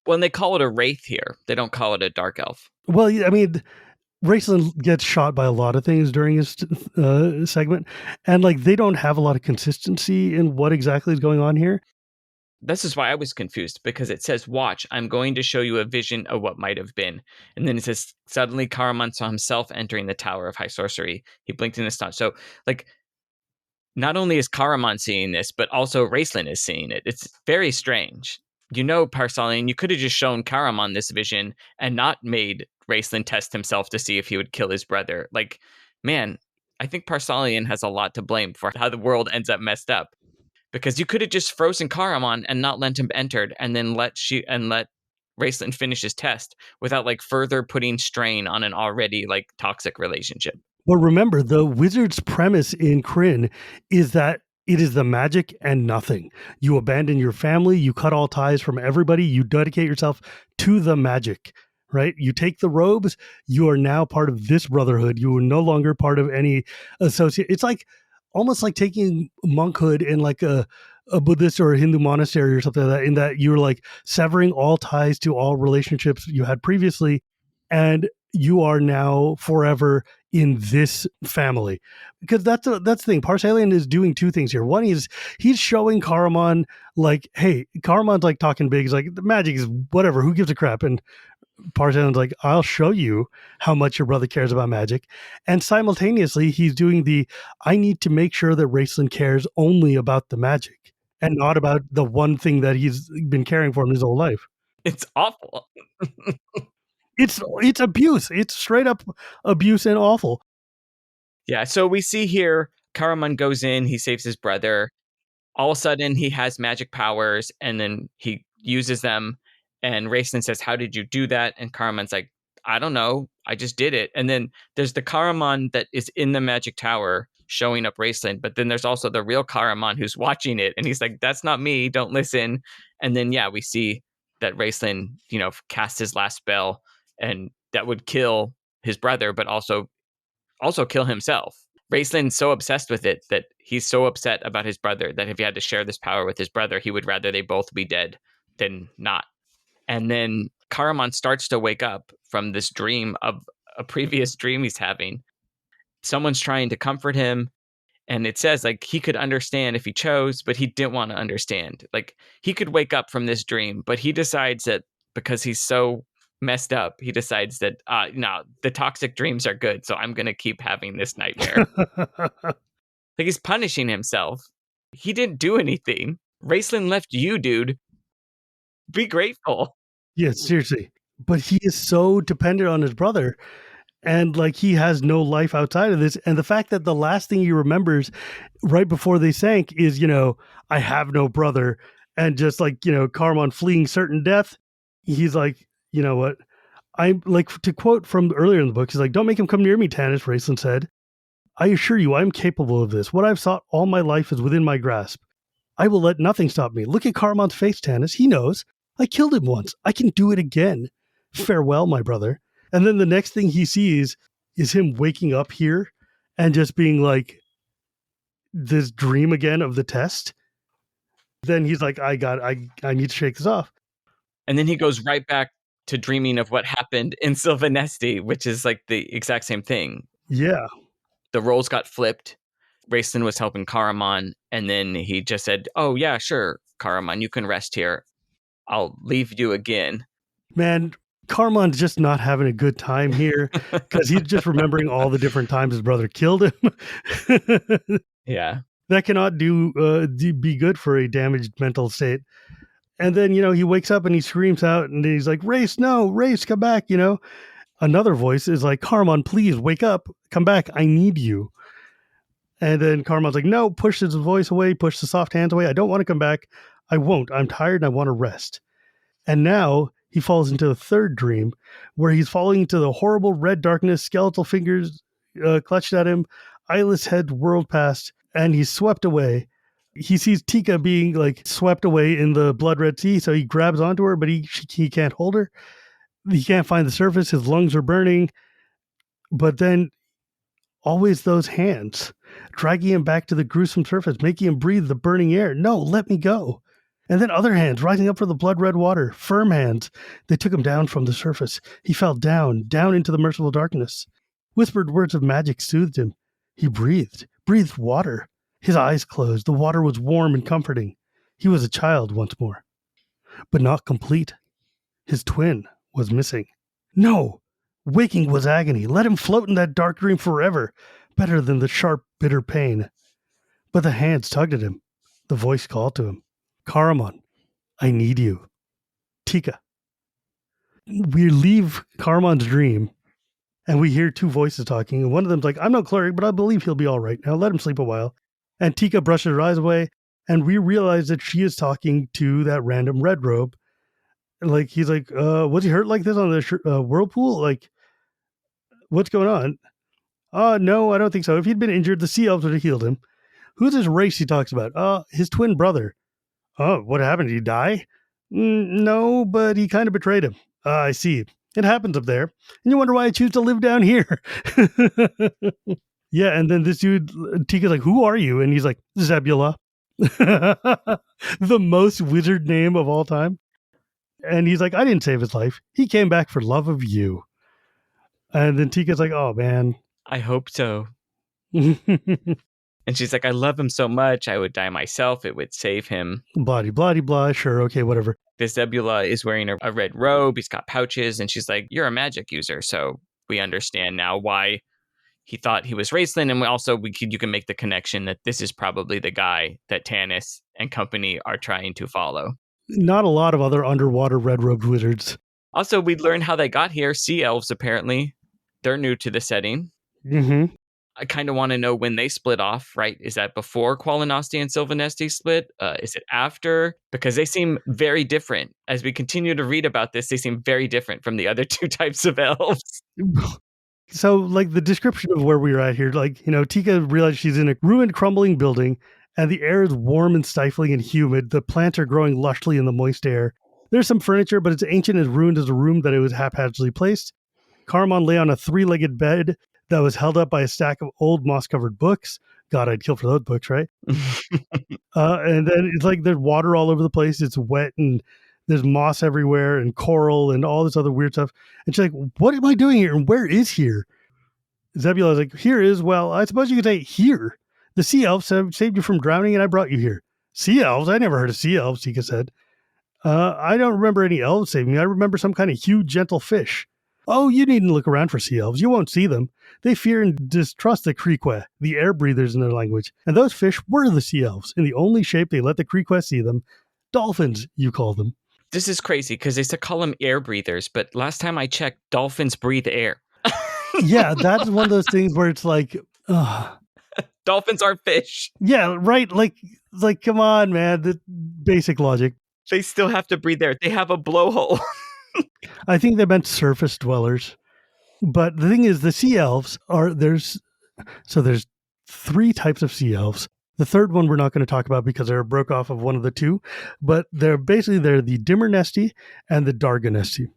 Well, and they call it a wraith here. They don't call it a dark elf. Well, I mean, Raceland gets shot by a lot of things during his segment, and like they don't have a lot of consistency in what exactly is going on here. This is why I was confused, because it says, watch, I'm going to show you a vision of what might have been. And then it says, suddenly Caramon saw himself entering the Tower of High Sorcery. He blinked in astonishment. So, like, not only is Caramon seeing this, but also Raceland is seeing it. It's very strange. You know, Parsalian, you could have just shown Caramon this vision and not made Raceland test himself to see if he would kill his brother. Like, man, I think Parsalian has a lot to blame for how the world ends up messed up. Because you could have just frozen Caramon and not let him enter, and then let Raceland finish his test without like further putting strain on an already like toxic relationship. But remember, the wizard's premise in Kryn is that it is the magic and nothing. You abandon your family, you cut all ties from everybody, you dedicate yourself to the magic, right? You take the robes, you are now part of this brotherhood. You are no longer part of any associate. It's like almost like taking monkhood in like a Buddhist or a Hindu monastery or something like that, in that you're like severing all ties to all relationships you had previously, and you are now forever in this family. Because that's the thing. Parsalian is doing two things here. One is he's showing Caramon like, hey, Caramon's like talking big. He's like, the magic is whatever. Who gives a crap? And Parsalian's like, I'll show you how much your brother cares about magic. And simultaneously, he's doing I need to make sure that Raceland cares only about the magic and not about the one thing that he's been caring for him his whole life. It's awful. It's abuse. It's straight up abuse and awful. Yeah, so we see here Caramon goes in, he saves his brother. All of a sudden, he has magic powers, and then he uses them. And Raceland says, how did you do that? And Caramon's like, I don't know. I just did it. And then there's the Caramon that is in the magic tower showing up Raceland, but then there's also the real Caramon who's watching it, and he's like, that's not me, don't listen. And then we see that Raceland, cast his last spell, and that would kill his brother, but also kill himself. Raceland's so obsessed with it that he's so upset about his brother that if he had to share this power with his brother, he would rather they both be dead than not. And then Caramon starts to wake up from this dream of a previous dream he's having. Someone's trying to comfort him. And it says like he could understand if he chose, but he didn't want to understand. Like he could wake up from this dream, but he decides that because he's so messed up, he decides that no, the toxic dreams are good, so I'm gonna keep having this nightmare. Like he's punishing himself. He didn't do anything. Raceland left you, dude. Be grateful. Yeah, seriously. But he is so dependent on his brother, and like he has no life outside of this. And the fact that the last thing he remembers right before they sank is, I have no brother, and just like, Caramon fleeing certain death, he's like, you know what? I'm like, to quote from earlier in the book, he's like, don't make him come near me, Tanis, Raceland said. I assure you, I'm capable of this. What I've sought all my life is within my grasp. I will let nothing stop me. Look at Caramon's face, Tanis. He knows. I killed him once. I can do it again. Farewell, my brother. And then the next thing he sees is him waking up here and just being like, this dream again of the test. Then he's like, I need to shake this off. And then he goes right back to dreaming of what happened in Sylvanesti, which is like the exact same thing. Yeah. The roles got flipped. Raceland was helping Caramon, and then he just said, oh, yeah, sure, Caramon, you can rest here. I'll leave you again. Man, Caramon's just not having a good time here because he's just remembering all the different times his brother killed him. Yeah. That cannot be good for a damaged mental state. And then, he wakes up and he screams out and he's like, Race, no, Race, come back, Another voice is like, Caramon, please wake up, come back, I need you. And then Caramon's like, no, push his voice away, push the soft hands away. I don't want to come back. I won't. I'm tired and I want to rest. And now he falls into a third dream where he's falling into the horrible red darkness, skeletal fingers clutched at him, eyeless head whirled past, and he's swept away. He sees Tika being like swept away in the blood red sea, so he grabs onto her, but he can't hold her. He can't find the surface. His lungs are burning. But then always those hands dragging him back to the gruesome surface, making him breathe the burning air. No, let me go. And then other hands rising up from the blood red water, firm hands. They took him down from the surface. He fell down into the merciful darkness. Whispered words of magic soothed him. He breathed water. His eyes closed. The water was warm and comforting. He was a child once more, but not complete. His twin was missing. No! Waking was agony. Let him float in that dark dream forever. Better than the sharp, bitter pain. But the hands tugged at him. The voice called to him. Caramon, I need you. Tika. We leave Caramon's dream, and we hear two voices talking, and one of them's like, I'm no cleric, but I believe he'll be all right. Now let him sleep a while. And Tika brushes her eyes away, and we realize that she is talking to that random red robe. Like, he's like, was he hurt like this on the whirlpool? Like, what's going on? No, I don't think so. If he'd been injured, the Sea Elves would have healed him. Who's this Race he talks about? His twin brother. Oh, what happened? Did he die? No, but he kind of betrayed him. I see. It happens up there. And you wonder why I choose to live down here. Yeah, and then this dude, Tika's like, who are you? And he's like, Zebulah. The most wizard name of all time. And he's like, I didn't save his life. He came back for love of you. And then Tika's like, oh, man. I hope so. And she's like, I love him so much. I would die myself. It would save him. Blah, blah, blah. Sure. Okay, whatever. This Zebulah is wearing a red robe. He's got pouches. And she's like, you're a magic user. So we understand now why he thought he was Raceland. And you can make the connection that this is probably the guy that Tanis and company are trying to follow. Not a lot of other underwater red-robed wizards. Also, we learned how they got here. Sea Elves, apparently. They're new to the setting. Mm-hmm. I kind of want to know when they split off, right? Is that before Qualinasti and Sylvanesti split? Is it after? Because they seem very different. As we continue to read about this, they seem very different from the other two types of elves. So, like, the description of where we're at here, like, Tika realized she's in a ruined, crumbling building, and the air is warm and stifling and humid. The plants are growing lushly in the moist air. There's some furniture, but it's ancient and ruined as a room that it was haphazardly placed. Caramon lay on a three-legged bed that was held up by a stack of old moss-covered books. God, I'd kill for those books, right? And then it's like there's water all over the place. It's wet and there's moss everywhere and coral and all this other weird stuff. And she's like, what am I doing here? And where is here? Zebulah is like, here is, well, I suppose you could say here. The sea elves have saved you from drowning and I brought you here. Sea elves? I never heard of sea elves, Tika said. I don't remember any elves saving me. I remember some kind of huge, gentle fish. Oh, you needn't look around for sea elves. You won't see them. They fear and distrust the Creequeh, the air breathers in their language. And those fish were the sea elves, in the only shape they let the Creequeh see them. Dolphins, you call them. This is crazy because they still call them air breathers, but last time I checked, dolphins breathe air. Yeah, that's one of those things where it's like, dolphins are fish. Yeah, right. Like, come on, man. The basic logic. They still have to breathe air. They have a blowhole. I think they meant surface dwellers. But the thing is, the sea elves there's three types of sea elves. The third one we're not going to talk about because they're broke off of one of the two, but they're the Dimmer-Nesti and the Darga-Nesti.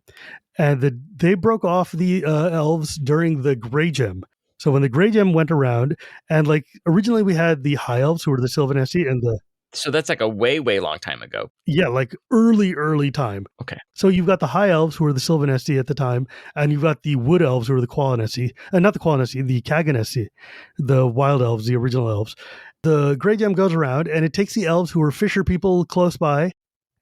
And they broke off the elves during the Grey Gem. So when the Grey Gem went around, and like originally we had the High Elves who were the Sylvanesti and the... So that's like a way, way long time ago. Yeah, like early time. Okay. So you've got the High Elves who were the Sylvanesti at the time, and you've got the Wood Elves who were the Qualinesti. Not the Qualinesti, the Kaganesti, the Wild Elves, the original elves. The Grey Gem goes around, and it takes the elves who were fisher people close by,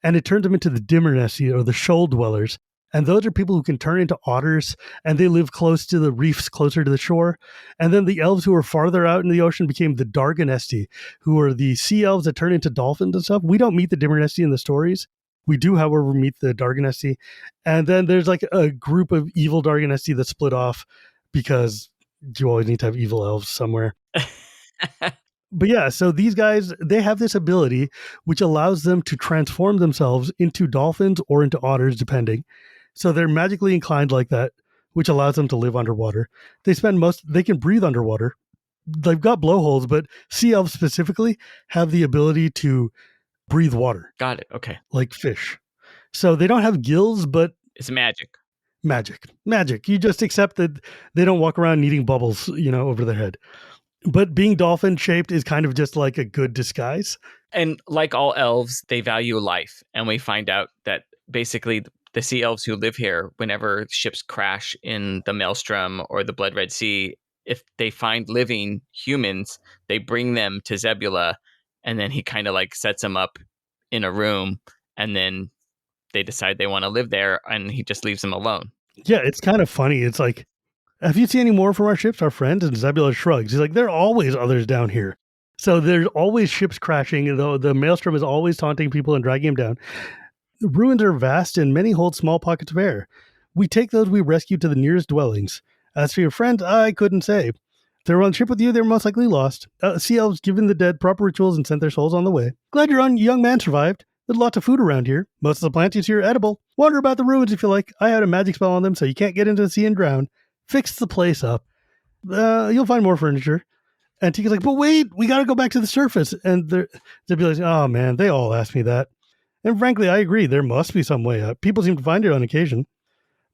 and it turns them into the Dimmer-Nesti, or the Shoal Dwellers. And those are people who can turn into otters, and they live close to the reefs, closer to the shore. And then the elves who are farther out in the ocean became the Darga-Nesti, who are the sea elves that turn into dolphins and stuff. We don't meet the Dimmer-Nesti in the stories. We do, however, meet the Darga-Nesti. And then there's like a group of evil Darga-Nesti that split off because you always need to have evil elves somewhere. But yeah, so these guys, they have this ability which allows them to transform themselves into dolphins or into otters, depending. So they're magically inclined like that, which allows them to live underwater. They can breathe underwater. They've got blowholes, but sea elves specifically have the ability to breathe water. Got it. Okay. Like fish. So they don't have gills, but it's magic. Magic. You just accept that they don't walk around needing bubbles, over their head. But being dolphin shaped is kind of just like a good disguise. And like all elves, they value life. And we find out that basically the sea elves who live here, whenever ships crash in the Maelstrom or the Blood Red Sea, if they find living humans, they bring them to Zebulah, and then he kind of like sets them up in a room, and then they decide they want to live there, and he just leaves them alone. Yeah, it's kind of funny. It's like, have you seen any more from our ships, our friends? And Zebulah shrugs. He's like, there are always others down here. So there's always ships crashing, though the Maelstrom is always taunting people and dragging them down. The ruins are vast and many hold small pockets of air. We take those we rescue to the nearest dwellings. As for your friends, I couldn't say. If they were on the ship with you, they were most likely lost. Sea elves given the dead proper rituals and sent their souls on the way. Glad your young man survived. There's lots of food around here. Most of the plants here are edible. Wander about the ruins if you like. I had a magic spell on them so you can't get into the sea and drown. Fix the place up. You'll find more furniture. And Tika's like, but wait, we got to go back to the surface. And they'd be like, oh man, they all ask me that. And frankly, I agree. There must be some way up. People seem to find it on occasion.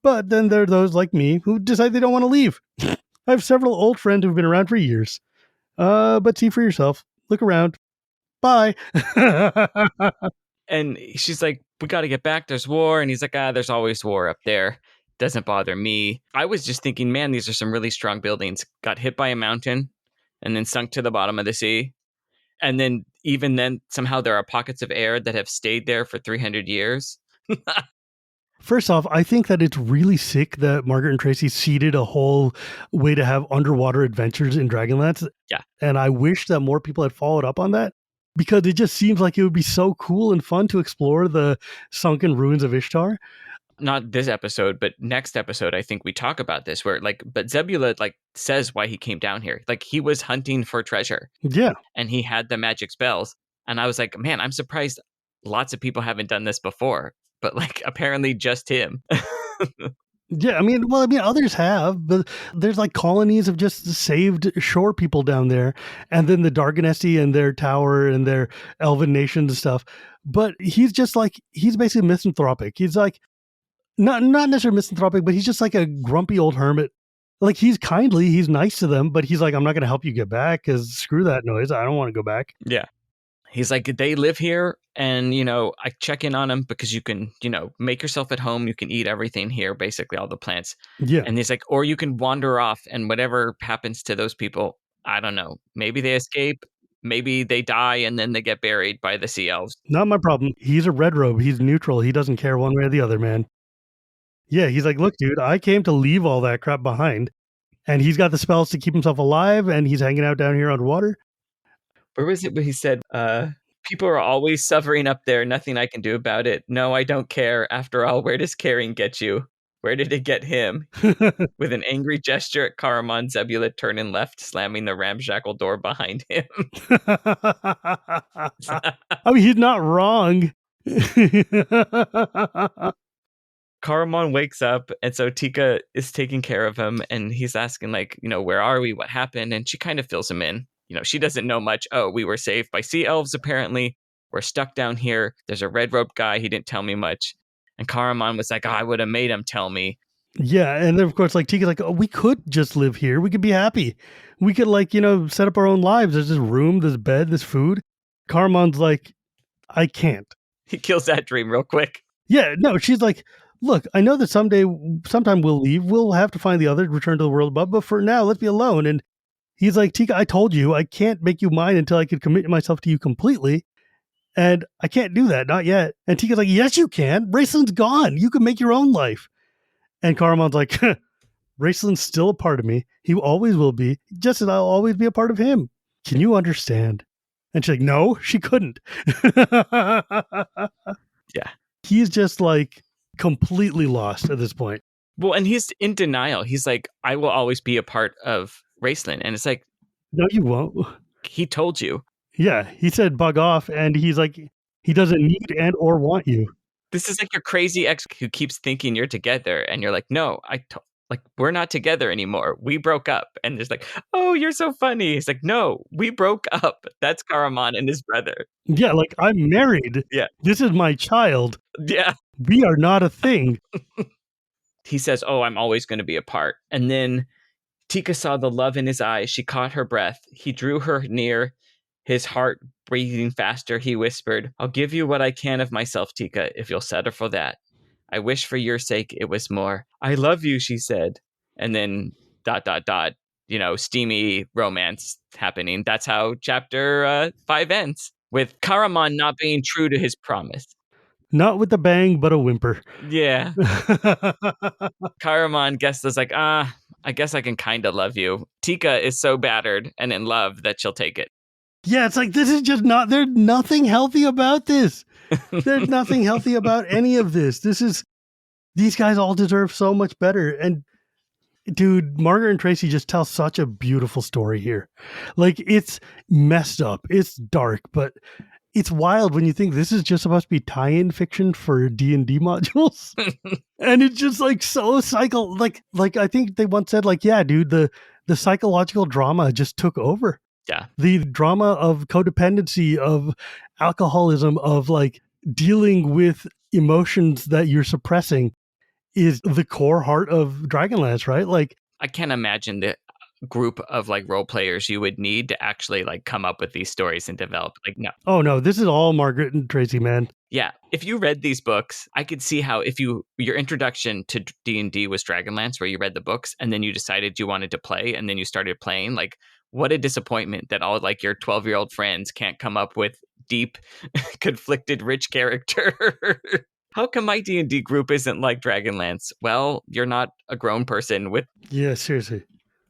But then there are those like me who decide they don't want to leave. I have several old friends who've been around for years. But see for yourself. Look around. Bye. And she's like, we got to get back. There's war. And he's like, there's always war up there. Doesn't bother me. I was just thinking, man, these are some really strong buildings. Got hit by a mountain and then sunk to the bottom of the sea. And then even then, somehow there are pockets of air that have stayed there for 300 years. First off, I think that it's really sick that Margaret and Tracy seeded a whole way to have underwater adventures in Dragonlance. Yeah. And I wish that more people had followed up on that, because it just seems like it would be so cool and fun to explore the sunken ruins of Ishtar. not this episode, but next episode, I think we talk about this where but Zebulah says why he came down here. Like he was hunting for treasure Yeah. and he had the magic spells. And I was like, man, I'm surprised lots of people haven't done this before, but apparently just him. Yeah, others have, but there's colonies of just saved shore people down there, and then the Darganesti and their tower and their elven nation and stuff. But he's just he's basically misanthropic. He's not necessarily misanthropic, but he's just a grumpy old hermit. He's kindly, he's nice to them, but he's I'm not going to help you get back because screw that noise. I don't want to go back. Yeah. He's like, they live here, and, I check in on them because you can, make yourself at home. You can eat everything here, basically all the plants. Yeah. And he's like, or you can wander off, and whatever happens to those people, I don't know. Maybe they escape. Maybe they die, and then they get buried by the Sea Elves. Not my problem. He's a red robe. He's neutral. He doesn't care one way or the other, man. Yeah, he's like, look, dude, I came to leave all that crap behind. And he's got the spells to keep himself alive, and he's hanging out down here underwater. Where was it when he said, people are always suffering up there, nothing I can do about it. No, I don't care. After all, where does caring get you? Where did it get him? With an angry gesture at Caramon, Zebulah turned and left, slamming the ramshackle door behind him. He's not wrong. Caramon wakes up, and so Tika is taking care of him, and he's asking, where are we? What happened? And she kind of fills him in. She doesn't know much. Oh, we were saved by Sea Elves, apparently. We're stuck down here. There's a red-robed guy. He didn't tell me much. And Caramon was like, I would have made him tell me. Yeah, and then, of course, Tika's like, oh, we could just live here. We could be happy. We could, set up our own lives. There's this room, this bed, this food. Caramon's like, I can't. He kills that dream real quick. Yeah, no, she's like, look, I know that sometime we'll leave. We'll have to find the others, return to the world above, but for now, let's be alone. And he's like, Tika, I told you, I can't make you mine until I could commit myself to you completely. And I can't do that, not yet. And Tika's like, yes, you can. Raceland's gone. You can make your own life. And Caramon's like, Raceland's still a part of me. He always will be, just as I'll always be a part of him. Can you understand? And she's like, no, she couldn't. Yeah. He's just completely lost at this point. Well, and he's in denial. He's like, I will always be a part of Raceland. And it's like, no, you won't. He told you. Yeah, he said bug off, and he's like, he doesn't need and or want you. This is like your crazy ex who keeps thinking you're together, and you're like, no, we're not together anymore. We broke up. And there's like, oh, you're so funny. He's like, no, we broke up. That's Caramon and his brother. Yeah, I'm married. Yeah. This is my child. Yeah. We are not a thing. He says, oh, I'm always going to be apart. And then Tika saw the love in his eyes. She caught her breath. He drew her near, his heart breathing faster. He whispered, I'll give you what I can of myself, Tika, if you'll settle for that. I wish for your sake it was more. I love you, she said. And then ... steamy romance happening. That's how chapter 5 ends, with Caramon not being true to his promise. Not with a bang, but a whimper. Yeah. Caramon is like, I guess I can kind of love you. Tika is so battered and in love that she'll take it. Yeah, it's like, this is just not, there's nothing healthy about this. There's nothing healthy about any of this. These guys all deserve so much better. And dude, Margaret and Tracy just tell such a beautiful story here. It's messed up. It's dark, but it's wild when you think this is just supposed to be tie-in fiction for D&D modules. And it's just so I think they once said yeah, dude, the psychological drama just took over. Yeah. The drama of codependency, of alcoholism, of dealing with emotions that you're suppressing is the core heart of Dragonlance, right? I can't imagine the group of role players you would need to actually come up with these stories and develop. No. Oh no, this is all Margaret and Tracy, man. Yeah. If you read these books, I could see how if your introduction to D&D was Dragonlance, where you read the books and then you decided you wanted to play and then you started playing, what a disappointment that all your 12-year-old friends can't come up with deep, conflicted, rich character. How come my D&D group isn't like Dragonlance? Well, you're not a grown person with... Yeah, seriously.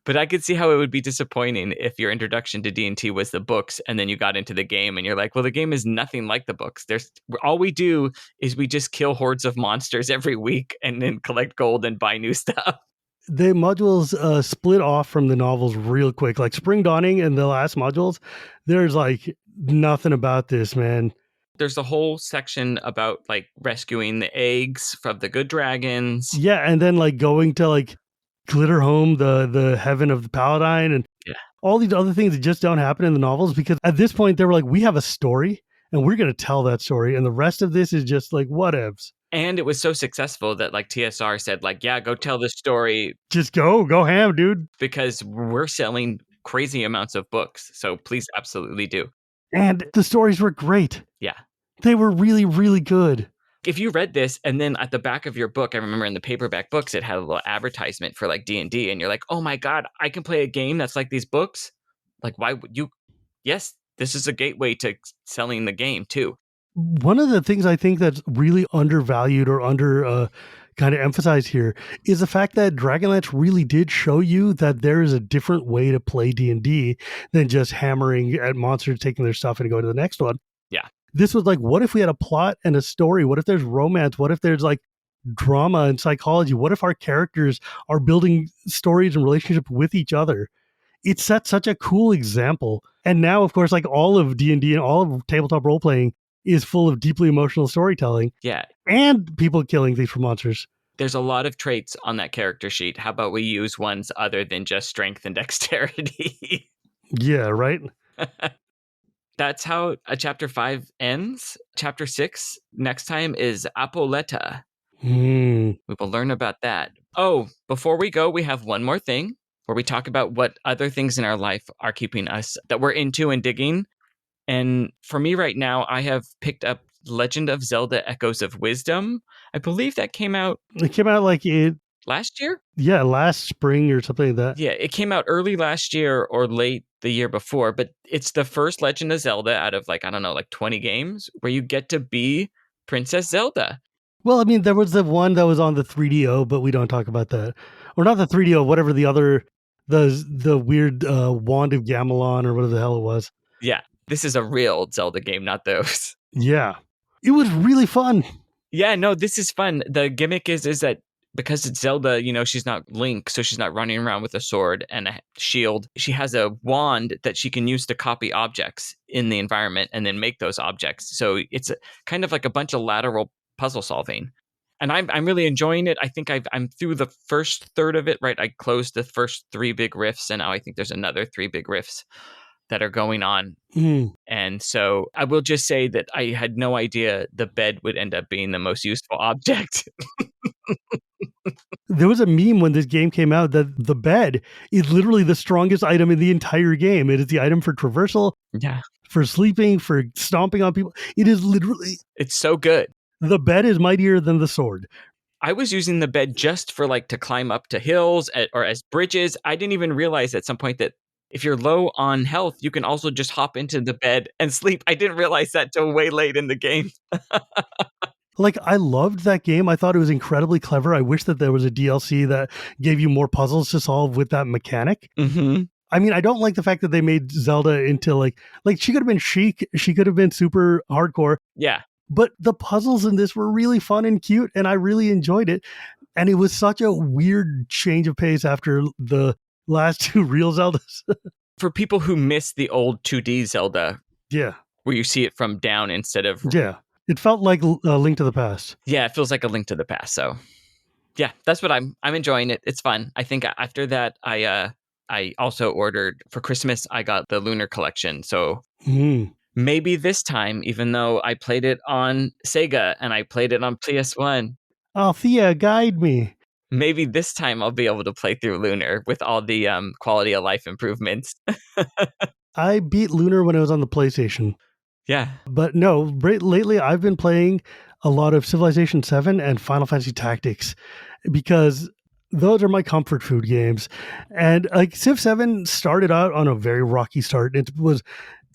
But I could see how it would be disappointing if your introduction to D&T was the books and then you got into the game and you're like, well, the game is nothing like the books. There's all we do is we just kill hordes of monsters every week and then collect gold and buy new stuff. The modules split off from the novels real quick. Like Spring Dawning and the last modules, there's like nothing about this, man. There's a whole section about like rescuing the eggs from the good dragons. Yeah, and then like going to like Glitterhome, the heaven of the Paladine, and all these other things that just don't happen in the novels, because at this point they were like, we have a story and we're going to tell that story, and the rest of this is just like whatevs. And it was so successful that like TSR said like, yeah, go tell the story. Just go ham, dude. Because we're selling crazy amounts of books. So please absolutely do. And the stories were great. Yeah. They were really, really good. If you read this and then at the back of your book, I remember in the paperback books, it had a little advertisement for like D&D and you're like, oh my God, I can play a game that's like these books. Like, why would you? Yes, this is a gateway to selling the game too. One of the things I think that's really undervalued or under kind of emphasized here is the fact that Dragonlance really did show you that there is a different way to play D&D than just hammering at monsters, taking their stuff and going to the next one. Yeah. This was like, what if we had a plot and a story? What if there's romance? What if there's like drama and psychology? What if our characters are building stories and relationships with each other? It sets such a cool example. And now, of course, like all of D&D and all of tabletop role-playing is full of deeply emotional storytelling. Yeah. And people killing things for monsters. There's a lot of traits on that character sheet. How about we use ones other than just strength and dexterity? Yeah, right? That's how chapter 5 ends. Chapter 6 next time is Apoleta. We will learn about that. Oh, before we go, we have one more thing where we talk about what other things in our life are keeping us that we're into and digging. And for me right now, I have picked up Legend of Zelda Echoes of Wisdom. I believe that came out. It came out like last year? Yeah, last spring or something like that. Yeah, it came out early last year or late the year before, but it's the first Legend of Zelda out of like, I don't know, like 20 games where you get to be Princess Zelda. Well, I mean, there was the one that was on the 3DO, but we don't talk about that. Or not the 3DO, whatever the other, the weird Wand of Gamelon or whatever the hell it was. Yeah, this is a real Zelda game, not those. Yeah. It was really fun. Yeah, no, this is fun. The gimmick is that because it's Zelda, you know, she's not Link, so she's not running around with a sword and a shield. She has a wand that she can use to copy objects in the environment and then make those objects. So it's kind of like a bunch of lateral puzzle solving. And I'm really enjoying it. I think I'm through the first third of it, right? I closed the first 3 big rifts, and now I think there's another 3 big rifts that are going on. And so I will just say that I had no idea the bed would end up being the most useful object. There was a meme when this game came out that the bed is literally the strongest item in the entire game. It is the item for traversal, for sleeping, for stomping on people. It is literally... It's so good. The bed is mightier than the sword. I was using the bed just for like to climb up to hills or as bridges. I didn't even realize at some point that if you're low on health, you can also just hop into the bed and sleep. I didn't realize that till way late in the game. Like, I loved that game. I thought it was incredibly clever. I wish that there was a DLC that gave you more puzzles to solve with that mechanic. Mm-hmm. I mean, I don't like the fact that they made Zelda into like she could have been chic. She could have been super hardcore. Yeah. But the puzzles in this were really fun and cute, and I really enjoyed it. And it was such a weird change of pace after the last 2 real Zeldas. For people who miss the old 2D Zelda. Yeah. Where you see it from down instead of... Yeah. It felt like a Link to the Past. Yeah, it feels like a Link to the Past. So, yeah, that's what I'm enjoying it. It's fun. I think after that, I also ordered for Christmas. I got the Lunar Collection. So maybe this time, even though I played it on Sega and I played it on PS1. Oh, Thea, guide me. Maybe this time I'll be able to play through Lunar with all the quality of life improvements. I beat Lunar when it was on the PlayStation. Yeah. But no, lately I've been playing a lot of Civilization 7 and Final Fantasy Tactics because those are my comfort food games. And like Civ 7 started out on a very rocky start. It was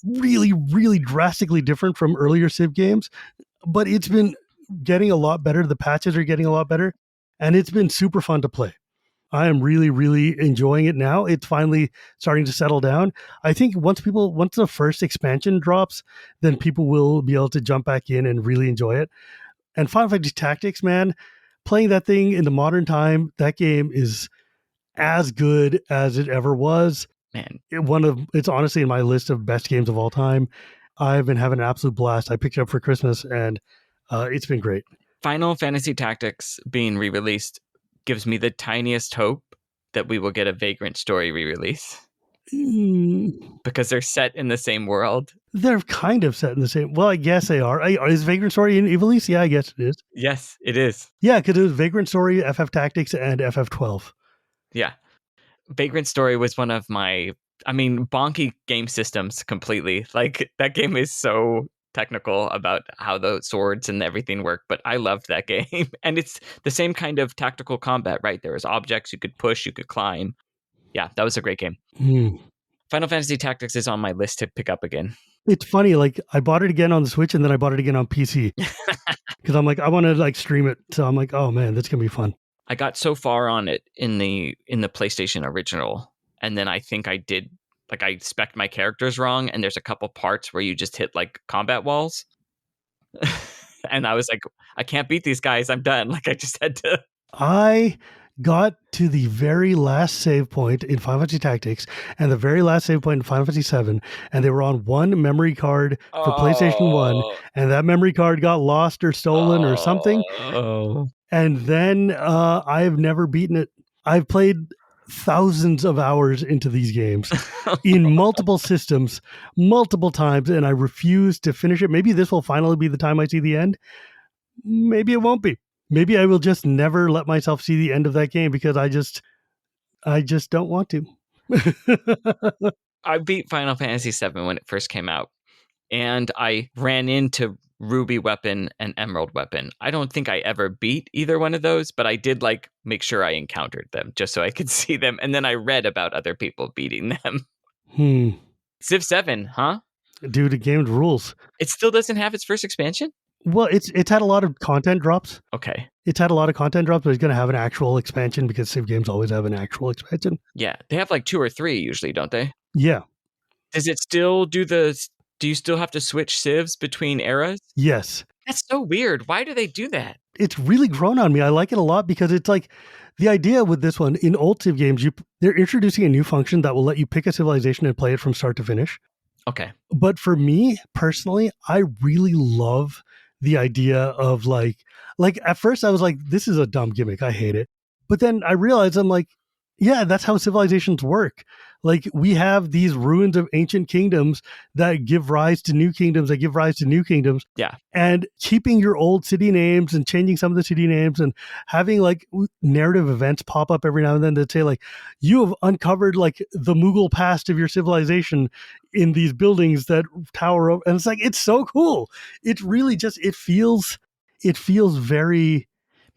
really, really drastically different from earlier Civ games, but it's been getting a lot better. The patches are getting a lot better, and it's been super fun to play. I am really, really enjoying it now. It's finally starting to settle down. I think once the first expansion drops, then people will be able to jump back in and really enjoy it. And Final Fantasy Tactics, man, playing that thing in the modern time, that game is as good as it ever was. Man, It's honestly in my list of best games of all time. I've been having an absolute blast. I picked it up for Christmas, and it's been great. Final Fantasy Tactics being re-released gives me the tiniest hope that we will get a Vagrant Story re-release. Because they're set in the same world. They're kind of set in the same. Well, I guess they are. Is Vagrant Story in Ivalice? Yeah, I guess it is. Yes, it is. Yeah, because it was Vagrant Story, FF Tactics, and FF12. Yeah. Vagrant Story was one of my, bonky game systems completely. Like, that game is so technical about how the swords and everything work, but I loved that game. And it's the same kind of tactical combat, right? There was objects you could push, you could climb. Yeah, that was a great game. Final Fantasy Tactics is on my list to pick up again. It's funny, like I bought it again on the Switch and then I bought it again on PC because I'm like, I want to like stream it. So I'm like, oh man, that's gonna be fun. I got so far on it in the PlayStation original, and then I think I did like I spec'd my characters wrong, and there's a couple parts where you just hit like combat walls, and I was like, I can't beat these guys. I'm done. Like I just had to. I got to the very last save point in Final Fantasy Tactics and the very last save point in Final Fantasy 7, and they were on one memory card for PlayStation 1, and that memory card got lost or stolen or something. And then I've never beaten it. I've played thousands of hours into these games in multiple systems, multiple times, and I refuse to finish it. Maybe this will finally be the time I see the end. Maybe it won't be. Maybe I will just never let myself see the end of that game because I just don't want to. I beat Final Fantasy VII when it first came out, and I ran into Ruby Weapon and Emerald Weapon. I don't think I ever beat either one of those, but I did like make sure I encountered them just so I could see them, and then I read about other people beating them. Civ 7, huh? Dude, the game rules. It still doesn't have its first expansion? Well, it's had a lot of content drops. Okay. It's had a lot of content drops, but it's going to have an actual expansion because Civ games always have an actual expansion. Yeah. They have like 2 or 3 usually, don't they? Yeah. Does it still do you still have to switch civs between eras? Yes. That's so weird. Why do they do that? It's really grown on me. I like it a lot because it's like the idea with this one in old Civ games, they're introducing a new function that will let you pick a civilization and play it from start to finish. Okay. But for me personally, I really love the idea of like at first I was like, this is a dumb gimmick. I hate it. But then I realized I'm like, yeah, that's how civilizations work. Like we have these ruins of ancient kingdoms that give rise to new kingdoms, that give rise to new kingdoms. Yeah. And keeping your old city names and changing some of the city names and having like narrative events pop up every now and then that say like, you have uncovered like the Mughal past of your civilization in these buildings that tower over. And it's like, it's so cool. It's really just, it feels very...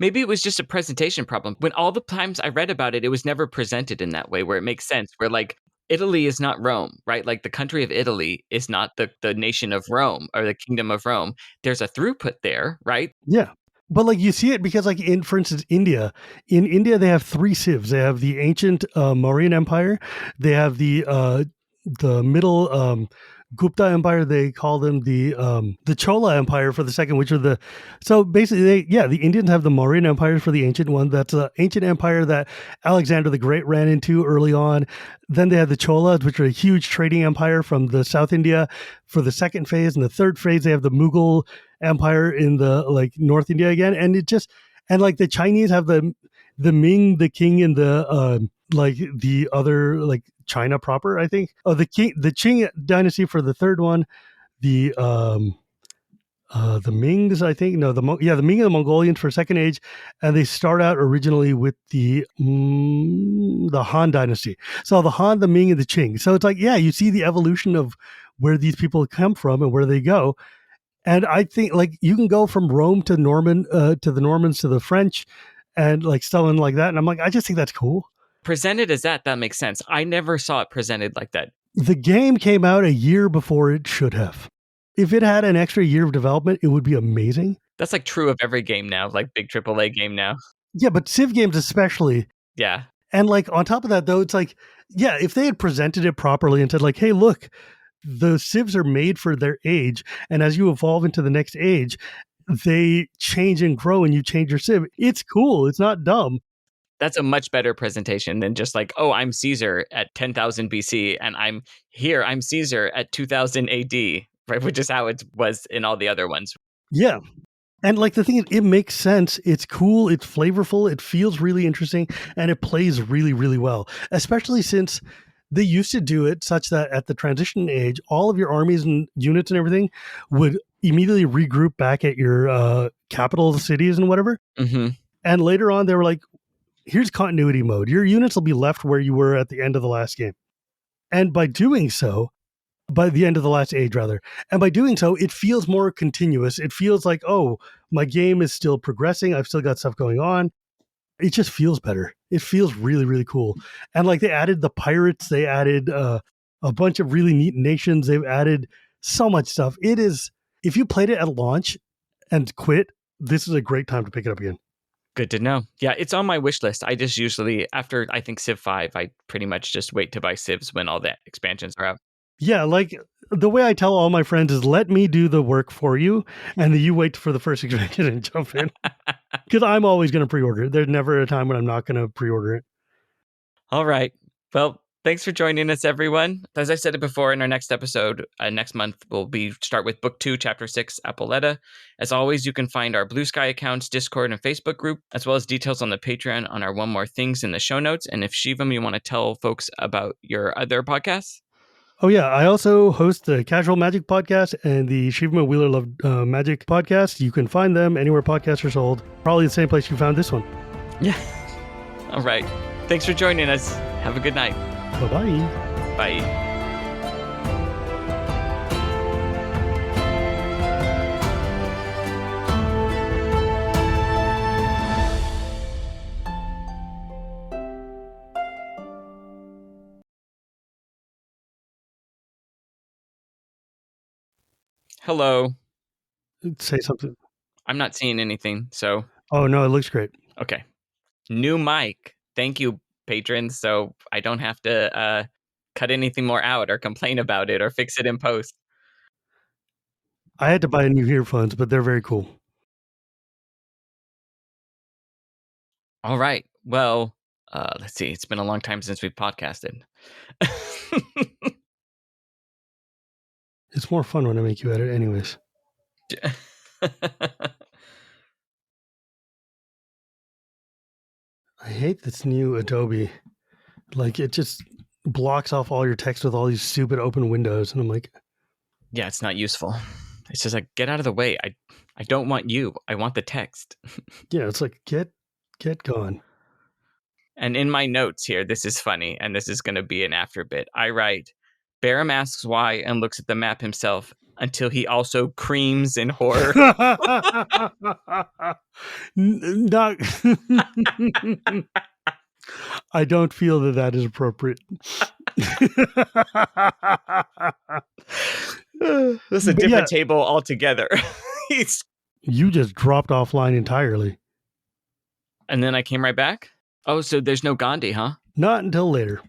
Maybe it was just a presentation problem. When all the times I read about it, it was never presented in that way where it makes sense. Where like Italy is not Rome, right? Like the country of Italy is not the nation of Rome or the kingdom of Rome. There's a throughput there, right? Yeah. But like you see it because like for instance, in India, they have 3 civs. They have the ancient Mauryan Empire. They have the middle Gupta Empire. They call them the Chola Empire for the second, which are so basically the Indians have the Mauryan Empire for the ancient one. That's an ancient empire that Alexander the Great ran into early on. Then they have the Cholas, which are a huge trading empire from the South India for the second phase. And the third phase, they have the Mughal Empire in the like North India again. And like the Chinese have the Ming, the king, and the like the other like China proper, I think. Oh, the Qing dynasty for the third one, the Mings, I think. No, the Ming and the Mongolians for Second Age, and they start out originally with the Han dynasty. So the Han, the Ming, and the Qing. So it's like, yeah, you see the evolution of where these people come from and where they go. And I think like you can go from Rome to Norman, to the Normans, to the French, and like stuff like that. And I'm like, I just think that's cool. Presented as that makes sense. I never saw it presented like that. The game came out a year before it should have. If it had an extra year of development, it would be amazing. That's like true of every game now, like big AAA game now. Yeah, but Civ games especially. Yeah. And like on top of that, though, it's like, yeah, if they had presented it properly and said like, hey, look, the civs are made for their age, and as you evolve into the next age, they change and grow, and you change your civ. It's cool. It's not dumb. That's a much better presentation than just like, oh, I'm Caesar at 10,000 BC, and I'm Caesar at 2000 AD, right? Which is how it was in all the other ones. Yeah. And like the thing is, it makes sense. It's cool. It's flavorful. It feels really interesting, and it plays really, really well. Especially since they used to do it such that at the transition age, all of your armies and units and everything would immediately regroup back at your capital cities and whatever. Mm-hmm. And later on, they were like, here's continuity mode. Your units will be left where you were at the end of the last game. And by doing so, by the end of the last age, rather. And by doing so, it feels more continuous. It feels like, oh, my game is still progressing. I've still got stuff going on. It just feels better. It feels really, really cool. And like they added the pirates, they added a bunch of really neat nations. They've added so much stuff. It is, if you played it at launch and quit, this is a great time to pick it up again. Good to know. Yeah, it's on my wish list. I just usually, after I think Civ 5, I pretty much just wait to buy Civs when all the expansions are out. Yeah, like the way I tell all my friends is let me do the work for you, and then you wait for the first expansion and jump in. Because I'm always going to pre-order it. There's never a time when I'm not going to pre-order it. All right. Well, thanks for joining us, everyone. As I said it before, in our next episode, next month, we'll start with Book 2, Chapter 6, Apoletta. As always, you can find our Blue Sky accounts, Discord, and Facebook group, as well as details on the Patreon on our One More Things in the show notes. And if Shivam, you want to tell folks about your other podcasts? Oh, yeah. I also host the Casual Magic podcast and the Shivam Wheeler Love Magic podcast. You can find them anywhere podcasts are sold. Probably the same place you found this one. Yeah. All right. Thanks for joining us. Have a good night. Bye-bye. Bye. Hello. Say something. I'm not seeing anything, so. Oh, no, it looks great. Okay. New mic. Thank you, patrons. So I don't have to cut anything more out or complain about it or fix it in post. I had to buy new earphones, but they're very cool. All right. Well, let's see. It's been a long time since we've podcasted. It's more fun when I make you edit anyways. I hate this new Adobe. Like, it just blocks off all your text with all these stupid open windows. And I'm like, yeah, it's not useful. It's just like, get out of the way. I don't want you. I want the text. Yeah, it's like, get gone. And in my notes here, this is funny, and this is going to be an after bit. I write, Berem asks why and looks at the map himself until he also creams in horror. Not. I don't feel that is appropriate. This is a different table altogether. You just dropped offline entirely. And then I came right back? Oh, so there's no Gandhi, huh? Not until later.